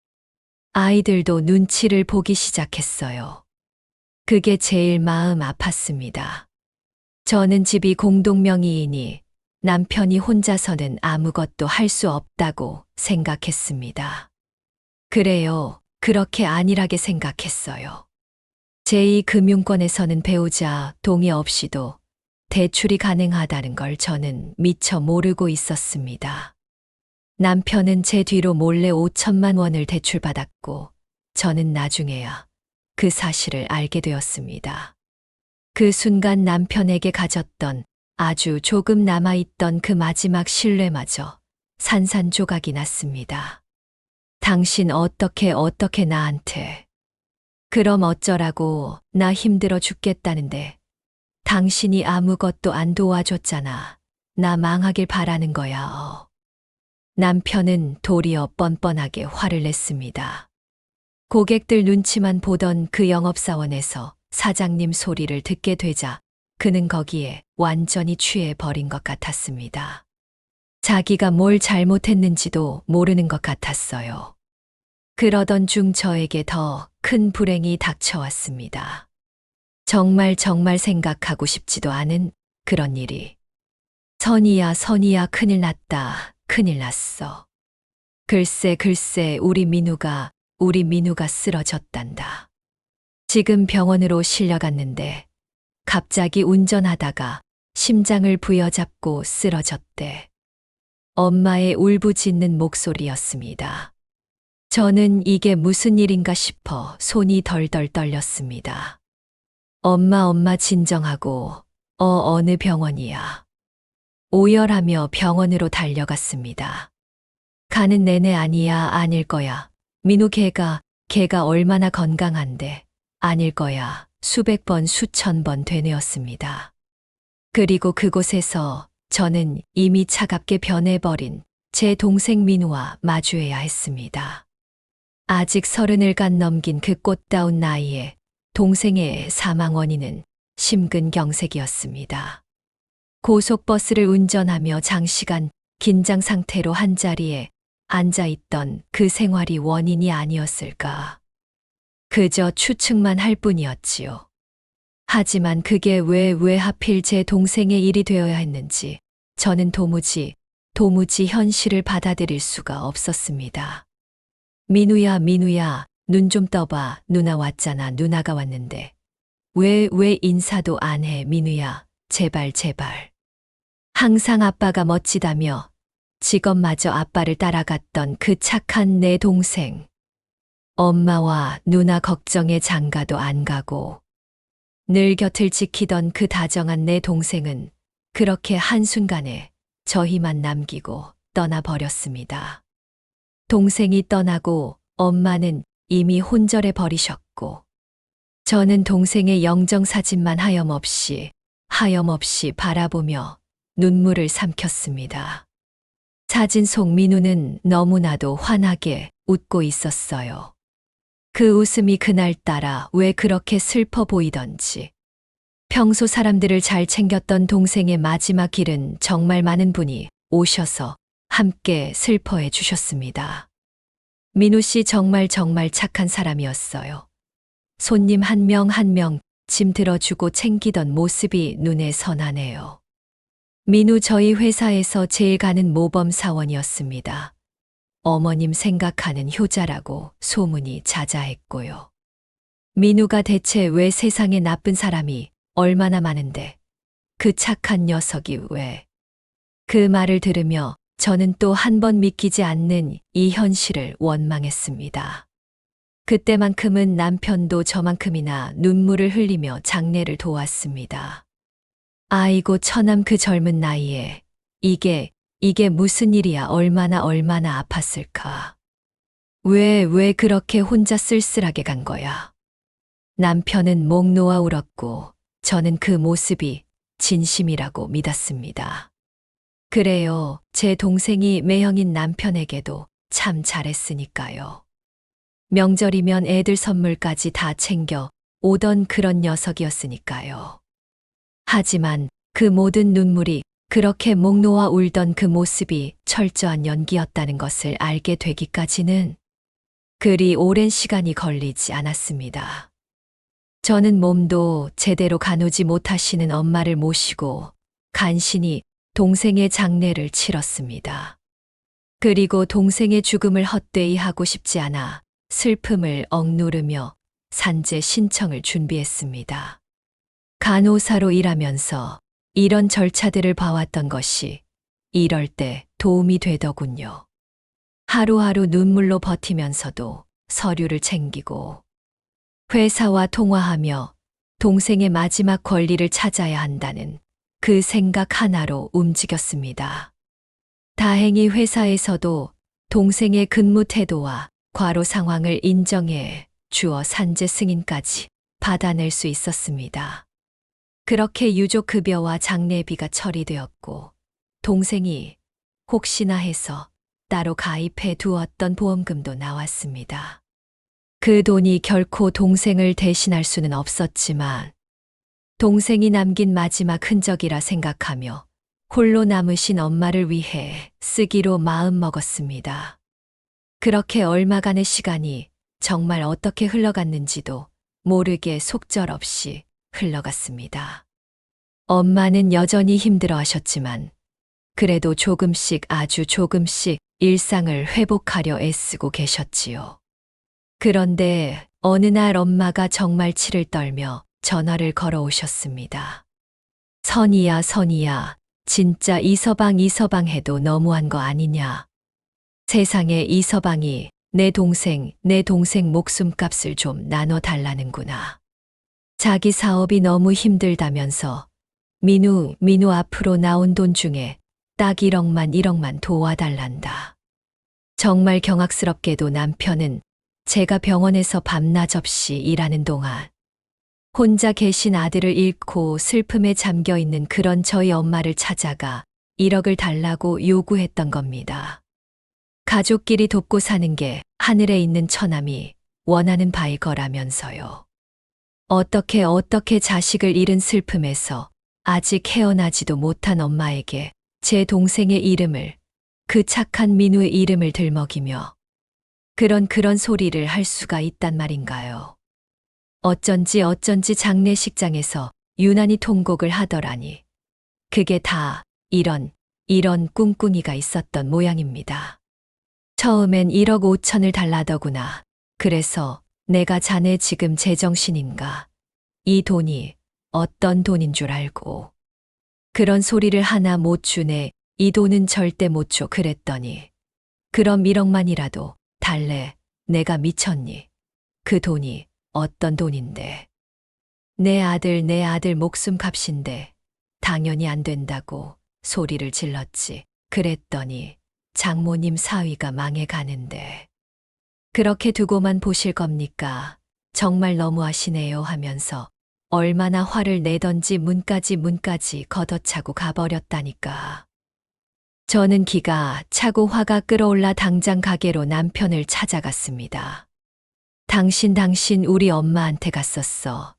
아이들도 눈치를 보기 시작했어요. 그게 제일 마음 아팠습니다. 저는 집이 공동명의이니 남편이 혼자서는 아무것도 할 수 없다고 생각했습니다. 그래요. 그렇게 안일하게 생각했어요. 제2금융권에서는 배우자 동의 없이도 대출이 가능하다는 걸 저는 미처 모르고 있었습니다. 남편은 제 뒤로 몰래 5천만 원을 대출받았고 저는 나중에야 그 사실을 알게 되었습니다. 그 순간 남편에게 가졌던 아주 조금 남아있던 그 마지막 신뢰마저 산산조각이 났습니다. 당신 어떻게 나한테. 그럼 어쩌라고. 나 힘들어 죽겠다는데 당신이 아무것도 안 도와줬잖아. 나 망하길 바라는 거야. 남편은 도리어 뻔뻔하게 화를 냈습니다. 고객들 눈치만 보던 그 영업사원에서 사장님 소리를 듣게 되자 그는 거기에 완전히 취해버린 것 같았습니다. 자기가 뭘 잘못했는지도 모르는 것 같았어요. 그러던 중 저에게 더 큰 불행이 닥쳐왔습니다. 정말 생각하고 싶지도 않은 그런 일이. 선이야 큰일 났다. 큰일 났어. 글쎄 우리 민우가 쓰러졌단다. 지금 병원으로 실려갔는데 갑자기 운전하다가 심장을 부여잡고 쓰러졌대. 엄마의 울부짖는 목소리였습니다. 저는 이게 무슨 일인가 싶어 손이 덜덜 떨렸습니다. 엄마 진정하고, 어느 병원이야. 오열하며 병원으로 달려갔습니다. 가는 내내 아닐 거야. 민우 걔가 얼마나 건강한데. 아닐 거야. 수백 번, 수천 번 되뇌었습니다. 그리고 그곳에서 저는 이미 차갑게 변해버린 제 동생 민우와 마주해야 했습니다. 아직 30을 간 넘긴 그 꽃다운 나이에 동생의 사망 원인은 심근경색이었습니다. 고속버스를 운전하며 장시간 긴장 상태로 한자리에 앉아있던 그 생활이 원인이 아니었을까. 그저 추측만 할 뿐이었지요. 하지만 그게 왜 하필 제 동생의 일이 되어야 했는지 저는 도무지 현실을 받아들일 수가 없었습니다. 민우야, 눈 좀 떠봐. 누나 왔잖아. 누나가 왔는데. 왜 인사도 안 해, 민우야. 제발. 항상 아빠가 멋지다며 직업마저 아빠를 따라갔던 그 착한 내 동생. 엄마와 누나 걱정에 장가도 안 가고 늘 곁을 지키던 그 다정한 내 동생은 그렇게 한순간에 저희만 남기고 떠나버렸습니다. 동생이 떠나고 엄마는 이미 혼절해 버리셨고 저는 동생의 영정사진만 하염없이 바라보며 눈물을 삼켰습니다. 사진 속 민우는 너무나도 환하게 웃고 있었어요. 그 웃음이 그날따라 왜 그렇게 슬퍼 보이던지. 평소 사람들을 잘 챙겼던 동생의 마지막 길은 정말 많은 분이 오셔서 함께 슬퍼해 주셨습니다. 민우 씨 정말 착한 사람이었어요. 손님 한 명 짐 들어주고 챙기던 모습이 눈에 선하네요. 민우 저희 회사에서 제일 가는 모범 사원이었습니다. 어머님 생각하는 효자라고 소문이 자자했고요. 민우가 대체 왜 세상에 나쁜 사람이 얼마나 많은데 그 착한 녀석이 왜. 그 말을 들으며 저는 또 한 번 믿기지 않는 이 현실을 원망했습니다. 그때만큼은 남편도 저만큼이나 눈물을 흘리며 장례를 도왔습니다. 아이고 처남 그 젊은 나이에 이게 무슨 일이야. 얼마나 아팠을까. 왜 그렇게 혼자 쓸쓸하게 간 거야. 남편은 목 놓아 울었고 저는 그 모습이 진심이라고 믿었습니다. 그래요. 제 동생이 매형인 남편에게도 참 잘했으니까요. 명절이면 애들 선물까지 다 챙겨 오던 그런 녀석이었으니까요. 하지만 그 모든 눈물이 그렇게 목 놓아 울던 그 모습이 철저한 연기였다는 것을 알게 되기까지는 그리 오랜 시간이 걸리지 않았습니다. 저는 몸도 제대로 가누지 못하시는 엄마를 모시고 간신히 동생의 장례를 치렀습니다. 그리고 동생의 죽음을 헛되이 하고 싶지 않아 슬픔을 억누르며 산재 신청을 준비했습니다. 간호사로 일하면서 이런 절차들을 봐왔던 것이 이럴 때 도움이 되더군요. 하루하루 눈물로 버티면서도 서류를 챙기고 회사와 통화하며 동생의 마지막 권리를 찾아야 한다는 그 생각 하나로 움직였습니다. 다행히 회사에서도 동생의 근무 태도와 과로 상황을 인정해 주어 산재 승인까지 받아낼 수 있었습니다. 그렇게 유족급여와 장례비가 처리되었고 동생이 혹시나 해서 따로 가입해 두었던 보험금도 나왔습니다. 그 돈이 결코 동생을 대신할 수는 없었지만 동생이 남긴 마지막 흔적이라 생각하며 홀로 남으신 엄마를 위해 쓰기로 마음먹었습니다. 그렇게 얼마간의 시간이 정말 어떻게 흘러갔는지도 모르게 속절없이 흘러갔습니다. 엄마는 여전히 힘들어 하셨지만 그래도 아주 조금씩 일상을 회복하려 애쓰고 계셨지요. 그런데 어느 날 엄마가 정말 치를 떨며 전화를 걸어오셨습니다. 선이야, 진짜 이서방 해도 너무한 거 아니냐. 세상에 이서방이 내 동생 목숨값을 좀 나눠달라는구나. 자기 사업이 너무 힘들다면서 민우 앞으로 나온 돈 중에 딱 1억만 도와달란다. 정말 경악스럽게도 남편은 제가 병원에서 밤낮 없이 일하는 동안 혼자 계신 아들을 잃고 슬픔에 잠겨 있는 그런 저희 엄마를 찾아가 1억을 달라고 요구했던 겁니다. 가족끼리 돕고 사는 게 하늘에 있는 처남이 원하는 바일 거라면서요. 어떻게 자식을 잃은 슬픔에서 아직 헤어나지도 못한 엄마에게 제 동생의 이름을, 그 착한 민우의 이름을 들먹이며 그런 소리를 할 수가 있단 말인가요. 어쩐지 장례식장에서 유난히 통곡을 하더라니. 그게 다 이런 꿍꿍이가 있었던 모양입니다. 처음엔 1억 5천을 달라더구나. 그래서 내가 자네 지금 제정신인가? 이 돈이 어떤 돈인 줄 알고. 그런 소리를 하나 못 주네. 이 돈은 절대 못 줘 그랬더니. 그럼 1억만이라도 달래. 내가 미쳤니? 그 돈이 어떤 돈인데. 내 아들 목숨 값인데 당연히 안 된다고 소리를 질렀지. 그랬더니 장모님 사위가 망해가는데. 그렇게 두고만 보실 겁니까? 정말 너무하시네요 하면서 얼마나 화를 내던지 문까지 걷어차고 가버렸다니까. 저는 기가 차고 화가 끓어올라 당장 가게로 남편을 찾아갔습니다. 당신 우리 엄마한테 갔었어.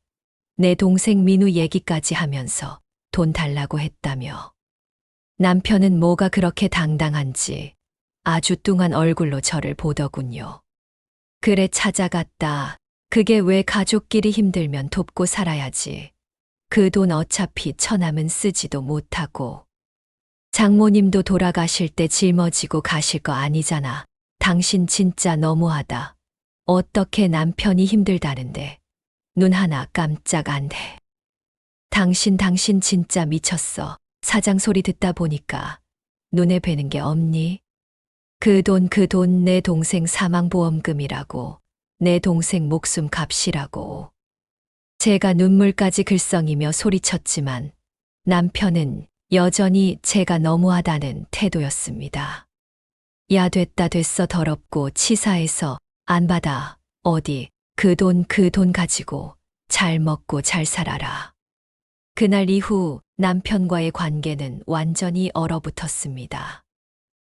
내 동생 민우 얘기까지 하면서 돈 달라고 했다며. 남편은 뭐가 그렇게 당당한지 아주 뚱한 얼굴로 저를 보더군요. 그래 찾아갔다. 그게 왜 가족끼리 힘들면 돕고 살아야지. 그 돈 어차피 처남은 쓰지도 못하고. 장모님도 돌아가실 때 짊어지고 가실 거 아니잖아. 당신 진짜 너무하다. 어떻게 남편이 힘들다는데 눈 하나 깜짝 안 해. 당신 진짜 미쳤어. 사장 소리 듣다 보니까 눈에 뵈는 게 없니? 그 돈 내 동생 사망보험금이라고. 내 동생 목숨 값이라고. 제가 눈물까지 글썽이며 소리쳤지만 남편은 여전히 제가 너무하다는 태도였습니다. 야 됐어 더럽고 치사해서 안 받아. 어디 그 돈 가지고 잘 먹고 잘 살아라. 그날 이후 남편과의 관계는 완전히 얼어붙었습니다.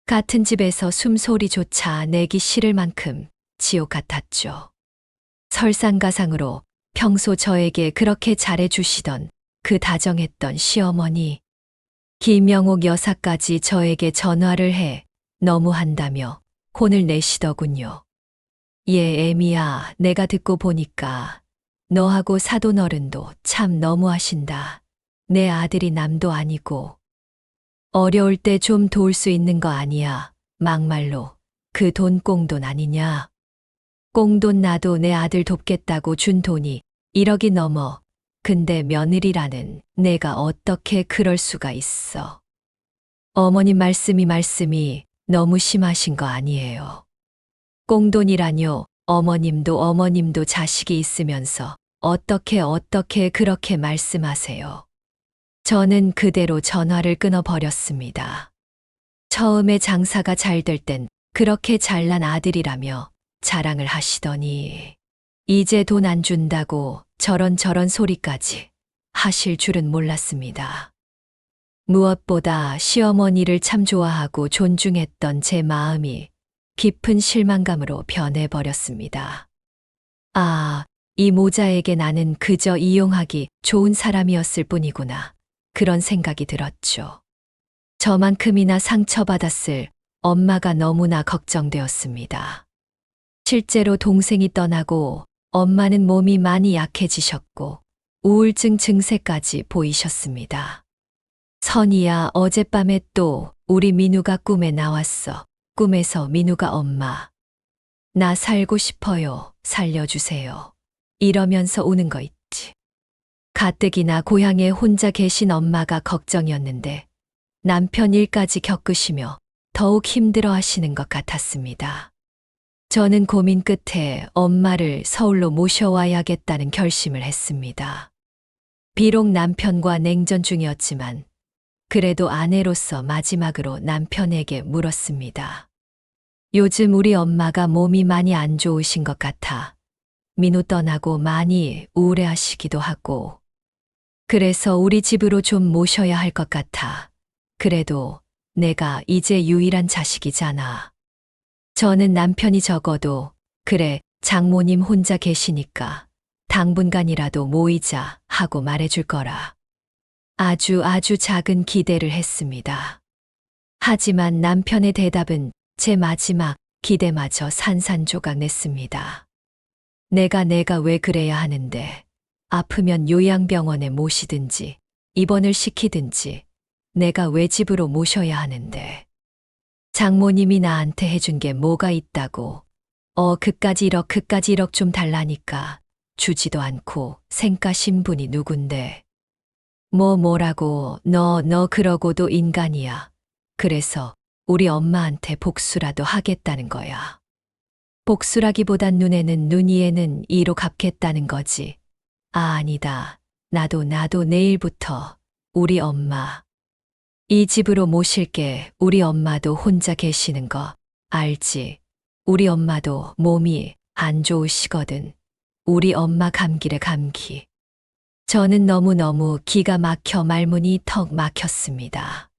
같은 집에서 숨소리조차 내기 싫을 만큼 지옥 같았죠. 설상가상으로 평소 저에게 그렇게 잘해주시던 그 다정했던 시어머니, 김영옥 여사까지 저에게 전화를 해 너무한다며 혼을 내시더군요. 얘 애미야, 내가 듣고 보니까 너하고 사돈 어른도 참 너무하신다. 내 아들이 남도 아니고 어려울 때 좀 도울 수 있는 거 아니야. 막말로 그 돈 꽁돈 아니냐. 꽁돈 나도 내 아들 돕겠다고 준 돈이 1억이 넘어. 근데 며느리라는 내가 어떻게 그럴 수가 있어. 어머님 말씀이 너무 심하신 거 아니에요. 꽁돈이라뇨. 어머님도 자식이 있으면서 어떻게 그렇게 말씀하세요. 저는 그대로 전화를 끊어버렸습니다. 처음에 장사가 잘 될 땐 그렇게 잘난 아들이라며 자랑을 하시더니 이제 돈 안 준다고 저런 소리까지 하실 줄은 몰랐습니다. 무엇보다 시어머니를 참 좋아하고 존중했던 제 마음이 깊은 실망감으로 변해버렸습니다. 아, 이 모자에게 나는 그저 이용하기 좋은 사람이었을 뿐이구나. 그런 생각이 들었죠. 저만큼이나 상처받았을 엄마가 너무나 걱정되었습니다. 실제로 동생이 떠나고 엄마는 몸이 많이 약해지셨고 우울증 증세까지 보이셨습니다. 선이야, 어젯밤에 또 우리 민우가 꿈에 나왔어. 꿈에서 민우가 엄마, 나 살고 싶어요. 살려주세요. 이러면서 우는 거 있지. 가뜩이나 고향에 혼자 계신 엄마가 걱정이었는데 남편 일까지 겪으시며 더욱 힘들어 하시는 것 같았습니다. 저는 고민 끝에 엄마를 서울로 모셔와야겠다는 결심을 했습니다. 비록 남편과 냉전 중이었지만 그래도 아내로서 마지막으로 남편에게 물었습니다. 요즘 우리 엄마가 몸이 많이 안 좋으신 것 같아 민우 떠나고 많이 우울해하시기도 하고 그래서 우리 집으로 좀 모셔야 할 것 같아. 그래도 내가 이제 유일한 자식이잖아. 저는 남편이 적어도 그래 장모님 혼자 계시니까 당분간이라도 모이자 하고 말해줄 거라. 아주 작은 기대를 했습니다. 하지만 남편의 대답은 제 마지막 기대마저 산산조각 냈습니다. 내가 왜 그래야 하는데 아프면 요양병원에 모시든지 입원을 시키든지 내가 왜 집으로 모셔야 하는데 장모님이 나한테 해준 게 뭐가 있다고 그까지 1억 좀 달라니까 주지도 않고 생가신 분이 누군데 뭐라고 너 그러고도 인간이야. 그래서 우리 엄마한테 복수라도 하겠다는 거야. 복수라기보단 눈에는 눈 이에는 이로 갚겠다는 거지. 아니다. 나도 내일부터 우리 엄마 이 집으로 모실게. 우리 엄마도 혼자 계시는 거 알지? 우리 엄마도 몸이 안 좋으시거든. 우리 엄마 감기래 감기. 저는 너무너무 기가 막혀 말문이 턱 막혔습니다.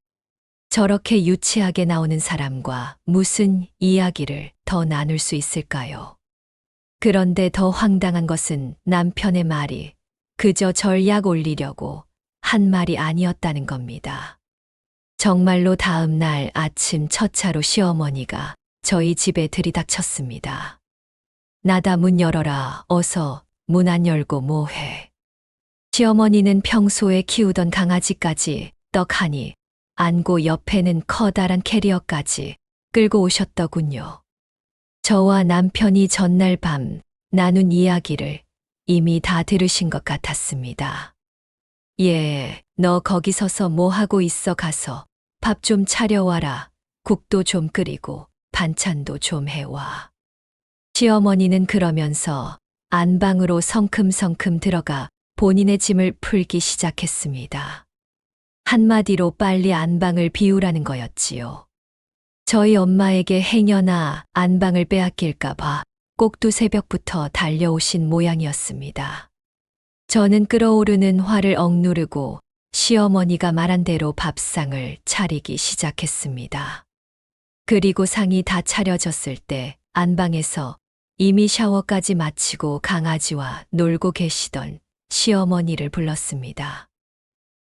저렇게 유치하게 나오는 사람과 무슨 이야기를 더 나눌 수 있을까요? 그런데 더 황당한 것은 남편의 말이 그저 절 약 올리려고 한 말이 아니었다는 겁니다. 정말로 다음 날 아침 첫 차로 시어머니가 저희 집에 들이닥쳤습니다. 나다 문 열어라. 어서 문 안 열고 뭐해. 시어머니는 평소에 키우던 강아지까지 떡하니 안고 옆에는 커다란 캐리어까지 끌고 오셨더군요. 저와 남편이 전날 밤 나눈 이야기를 이미 다 들으신 것 같았습니다. 예, 너 거기 서서 뭐 하고 있어. 가서 밥 좀 차려와라. 국도 좀 끓이고 반찬도 좀 해와. 시어머니는 그러면서 안방으로 성큼성큼 들어가 본인의 짐을 풀기 시작했습니다. 한마디로 빨리 안방을 비우라는 거였지요. 저희 엄마에게 행여나 안방을 빼앗길까봐 꼭두 새벽부터 달려오신 모양이었습니다. 저는 끓어오르는 화를 억누르고 시어머니가 말한 대로 밥상을 차리기 시작했습니다. 그리고 상이 다 차려졌을 때 안방에서 이미 샤워까지 마치고 강아지와 놀고 계시던 시어머니를 불렀습니다.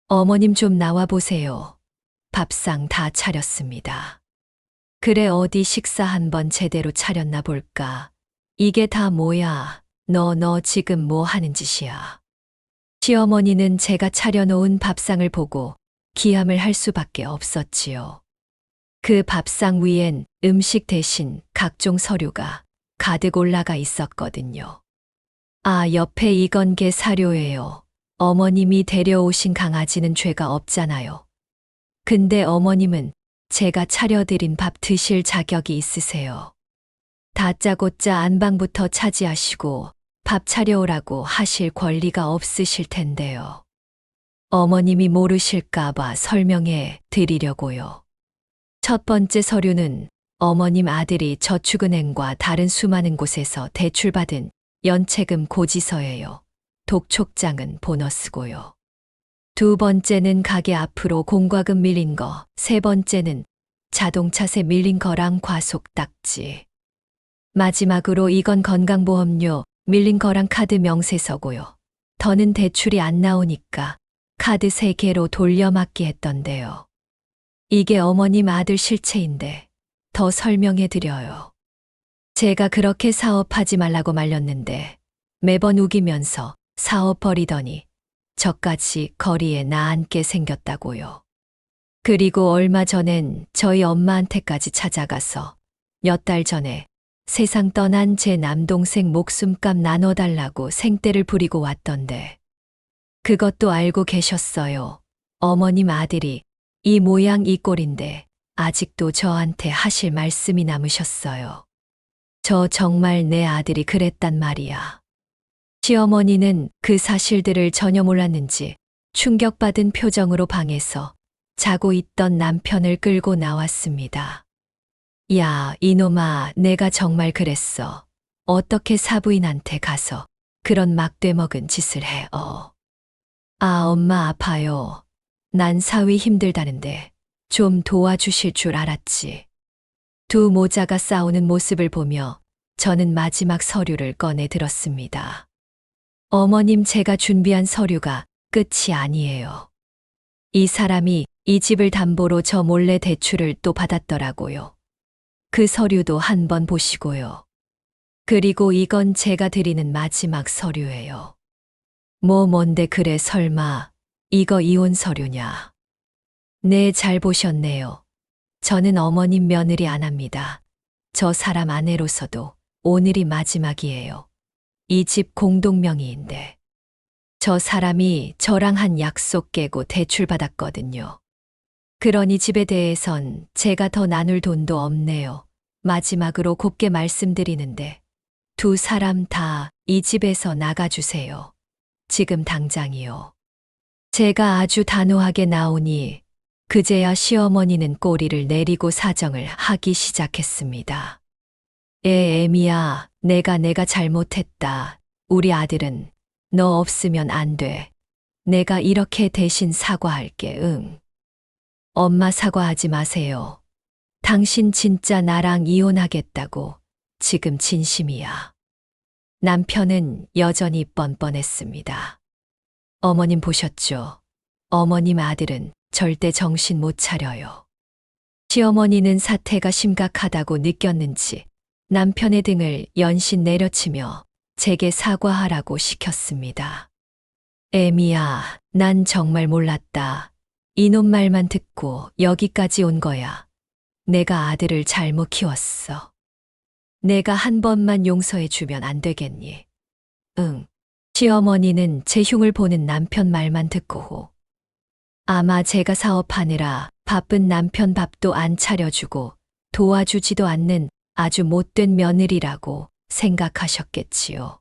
어머님 좀 나와 보세요. 밥상 다 차렸습니다. 그래 어디 식사 한번 제대로 차렸나 볼까. 이게 다 뭐야. 너 지금 뭐 하는 짓이야. 시어머니는 제가 차려놓은 밥상을 보고 기함을 할 수밖에 없었지요. 그 밥상 위엔 음식 대신 각종 서류가 가득 올라가 있었거든요. 아, 옆에 이건 게 사료예요. 어머님이 데려오신 강아지는 죄가 없잖아요. 근데 어머님은 제가 차려드린 밥 드실 자격이 있으세요. 다짜고짜 안방부터 차지하시고 밥 차려오라고 하실 권리가 없으실 텐데요. 어머님이 모르실까봐 설명해 드리려고요. 첫 번째 서류는 어머님 아들이 저축은행과 다른 수많은 곳에서 대출받은 연체금 고지서예요. 독촉장은 보너스고요. 두 번째는 가게 앞으로 공과금 밀린 거, 세 번째는 자동차세 밀린 거랑 과속 딱지. 마지막으로 이건 건강보험료 밀린 거랑 카드 명세서고요. 더는 대출이 안 나오니까 카드 3개로 돌려막기 했던데요. 이게 어머님 아들 실체인데 더 설명해 드려요. 제가 그렇게 사업하지 말라고 말렸는데 매번 우기면서 사업 버리더니 저까지 거리에 나앉게 생겼다고요. 그리고 얼마 전엔 저희 엄마한테까지 찾아가서 몇 달 전에 세상 떠난 제 남동생 목숨값 나눠달라고 생떼를 부리고 왔던데 그것도 알고 계셨어요. 어머님 아들이 이 모양 이 꼴인데 아직도 저한테 하실 말씀이 남으셨어요. 저 정말 내 아들이 그랬단 말이야. 시어머니는 그 사실들을 전혀 몰랐는지 충격받은 표정으로 방에서 자고 있던 남편을 끌고 나왔습니다. 야, 이놈아, 내가 정말 그랬어. 어떻게 사부인한테 가서 그런 막되먹은 짓을 해, 아, 엄마 아파요. 난 사위 힘들다는데 좀 도와주실 줄 알았지. 두 모자가 싸우는 모습을 보며 저는 마지막 서류를 꺼내 들었습니다. 어머님, 제가 준비한 서류가 끝이 아니에요. 이 사람이 이 집을 담보로 저 몰래 대출을 또 받았더라고요. 그 서류도 한번 보시고요. 그리고 이건 제가 드리는 마지막 서류예요. 뭔데 그래, 설마 이거 이혼 서류냐? 네, 잘 보셨네요. 저는 어머님 며느리 안 합니다. 저 사람 아내로서도 오늘이 마지막이에요. 이 집 공동명의인데. 저 사람이 저랑 한 약속 깨고 대출받았거든요. 그러니 집에 대해선 제가 더 나눌 돈도 없네요. 마지막으로 곱게 말씀드리는데 두 사람 다 이 집에서 나가주세요. 지금 당장이요. 제가 아주 단호하게 나오니 그제야 시어머니는 꼬리를 내리고 사정을 하기 시작했습니다. 애미야, 내가 잘못했다. 우리 아들은 너 없으면 안 돼. 내가 이렇게 대신 사과할게, 응. 엄마, 사과하지 마세요. 당신 진짜 나랑 이혼하겠다고 지금 진심이야. 남편은 여전히 뻔뻔했습니다. 어머님 보셨죠? 어머님 아들은 절대 정신 못 차려요. 시어머니는 사태가 심각하다고 느꼈는지 남편의 등을 연신 내려치며 제게 사과하라고 시켰습니다. 애미야, 난 정말 몰랐다. 이놈 말만 듣고 여기까지 온 거야. 내가 아들을 잘못 키웠어. 내가 한 번만 용서해 주면 안 되겠니? 응. 시어머니는 제 흉을 보는 남편 말만 듣고 아마 제가 사업하느라 바쁜 남편 밥도 안 차려주고 도와주지도 않는 아주 못된 며느리라고 생각하셨겠지요.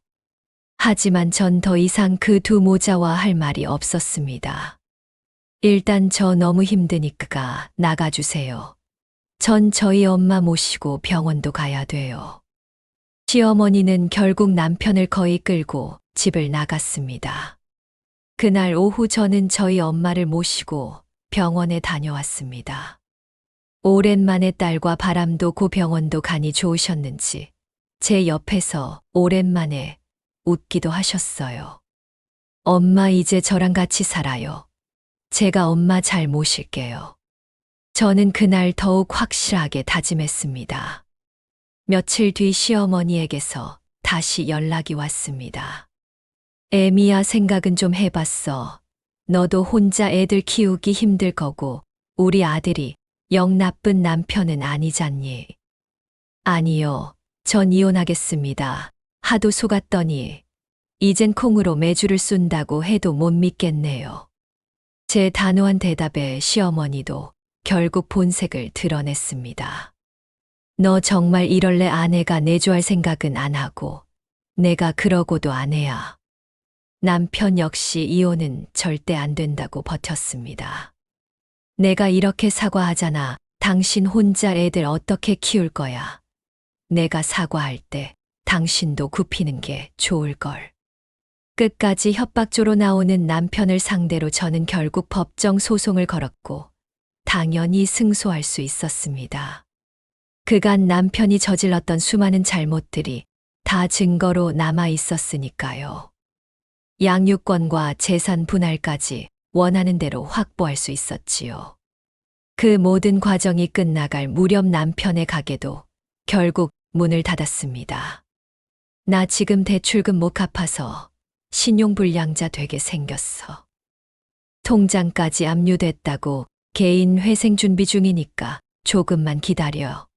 하지만 전 더 이상 그 두 모자와 할 말이 없었습니다. 일단 저 너무 힘드니까 나가주세요. 전 저희 엄마 모시고 병원도 가야 돼요. 시어머니는 결국 남편을 거의 끌고 집을 나갔습니다. 그날 오후 저는 저희 엄마를 모시고 병원에 다녀왔습니다. 오랜만에 딸과 바람도 고 병원도 가니 좋으셨는지 제 옆에서 오랜만에 웃기도 하셨어요. 엄마, 이제 저랑 같이 살아요. 제가 엄마 잘 모실게요. 저는 그날 더욱 확실하게 다짐했습니다. 며칠 뒤 시어머니에게서 다시 연락이 왔습니다. 애미야, 생각은 좀 해봤어. 너도 혼자 애들 키우기 힘들 거고 우리 아들이 영 나쁜 남편은 아니잖니. 아니요. 전 이혼하겠습니다. 하도 속았더니 이젠 콩으로 매주를 쏜다고 해도 못 믿겠네요. 제 단호한 대답에 시어머니도 결국 본색을 드러냈습니다. 너 정말 이럴래? 아내가 내조할 생각은 안 하고 내가 그러고도 아내야. 남편 역시 이혼은 절대 안 된다고 버텼습니다. 내가 이렇게 사과하잖아. 당신 혼자 애들 어떻게 키울 거야? 내가 사과할 때 당신도 굽히는 게 좋을걸. 끝까지 협박조로 나오는 남편을 상대로 저는 결국 법정 소송을 걸었고 당연히 승소할 수 있었습니다. 그간 남편이 저질렀던 수많은 잘못들이 다 증거로 남아 있었으니까요. 양육권과 재산 분할까지 원하는 대로 확보할 수 있었지요. 그 모든 과정이 끝나갈 무렵 남편의 가게도 결국 문을 닫았습니다. 나 지금 대출금 못 갚아서 신용불량자 되게 생겼어. 통장까지 압류됐다고 개인 회생 준비 중이니까 조금만 기다려.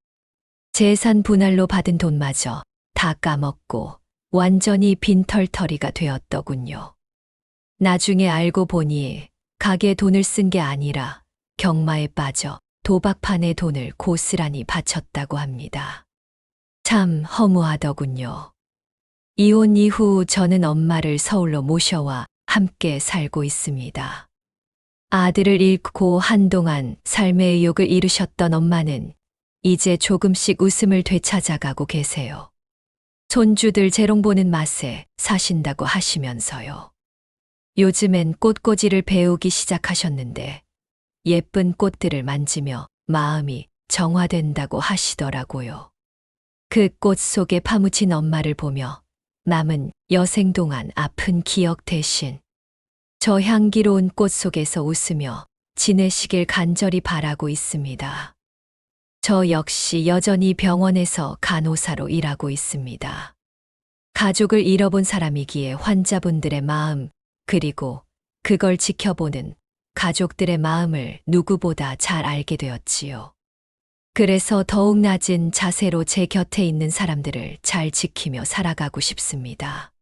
재산 분할로 받은 돈마저 다 까먹고 완전히 빈털터리가 되었더군요. 나중에 알고 보니 가게 돈을 쓴 게 아니라 경마에 빠져 도박판에 돈을 고스란히 바쳤다고 합니다. 참 허무하더군요. 이혼 이후 저는 엄마를 서울로 모셔와 함께 살고 있습니다. 아들을 잃고 한동안 삶의 의욕을 잃으셨던 엄마는 이제 조금씩 웃음을 되찾아가고 계세요. 손주들 재롱 보는 맛에 사신다고 하시면서요. 요즘엔 꽃꽂이를 배우기 시작하셨는데 예쁜 꽃들을 만지며 마음이 정화된다고 하시더라고요. 그 꽃 속에 파묻힌 엄마를 보며 남은 여생 동안 아픈 기억 대신 저 향기로운 꽃 속에서 웃으며 지내시길 간절히 바라고 있습니다. 저 역시 여전히 병원에서 간호사로 일하고 있습니다. 가족을 잃어본 사람이기에 환자분들의 마음, 그리고 그걸 지켜보는 가족들의 마음을 누구보다 잘 알게 되었지요. 그래서 더욱 낮은 자세로 제 곁에 있는 사람들을 잘 지키며 살아가고 싶습니다.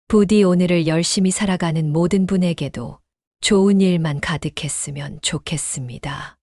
부디 오늘을 열심히 살아가는 모든 분에게도 좋은 일만 가득했으면 좋겠습니다.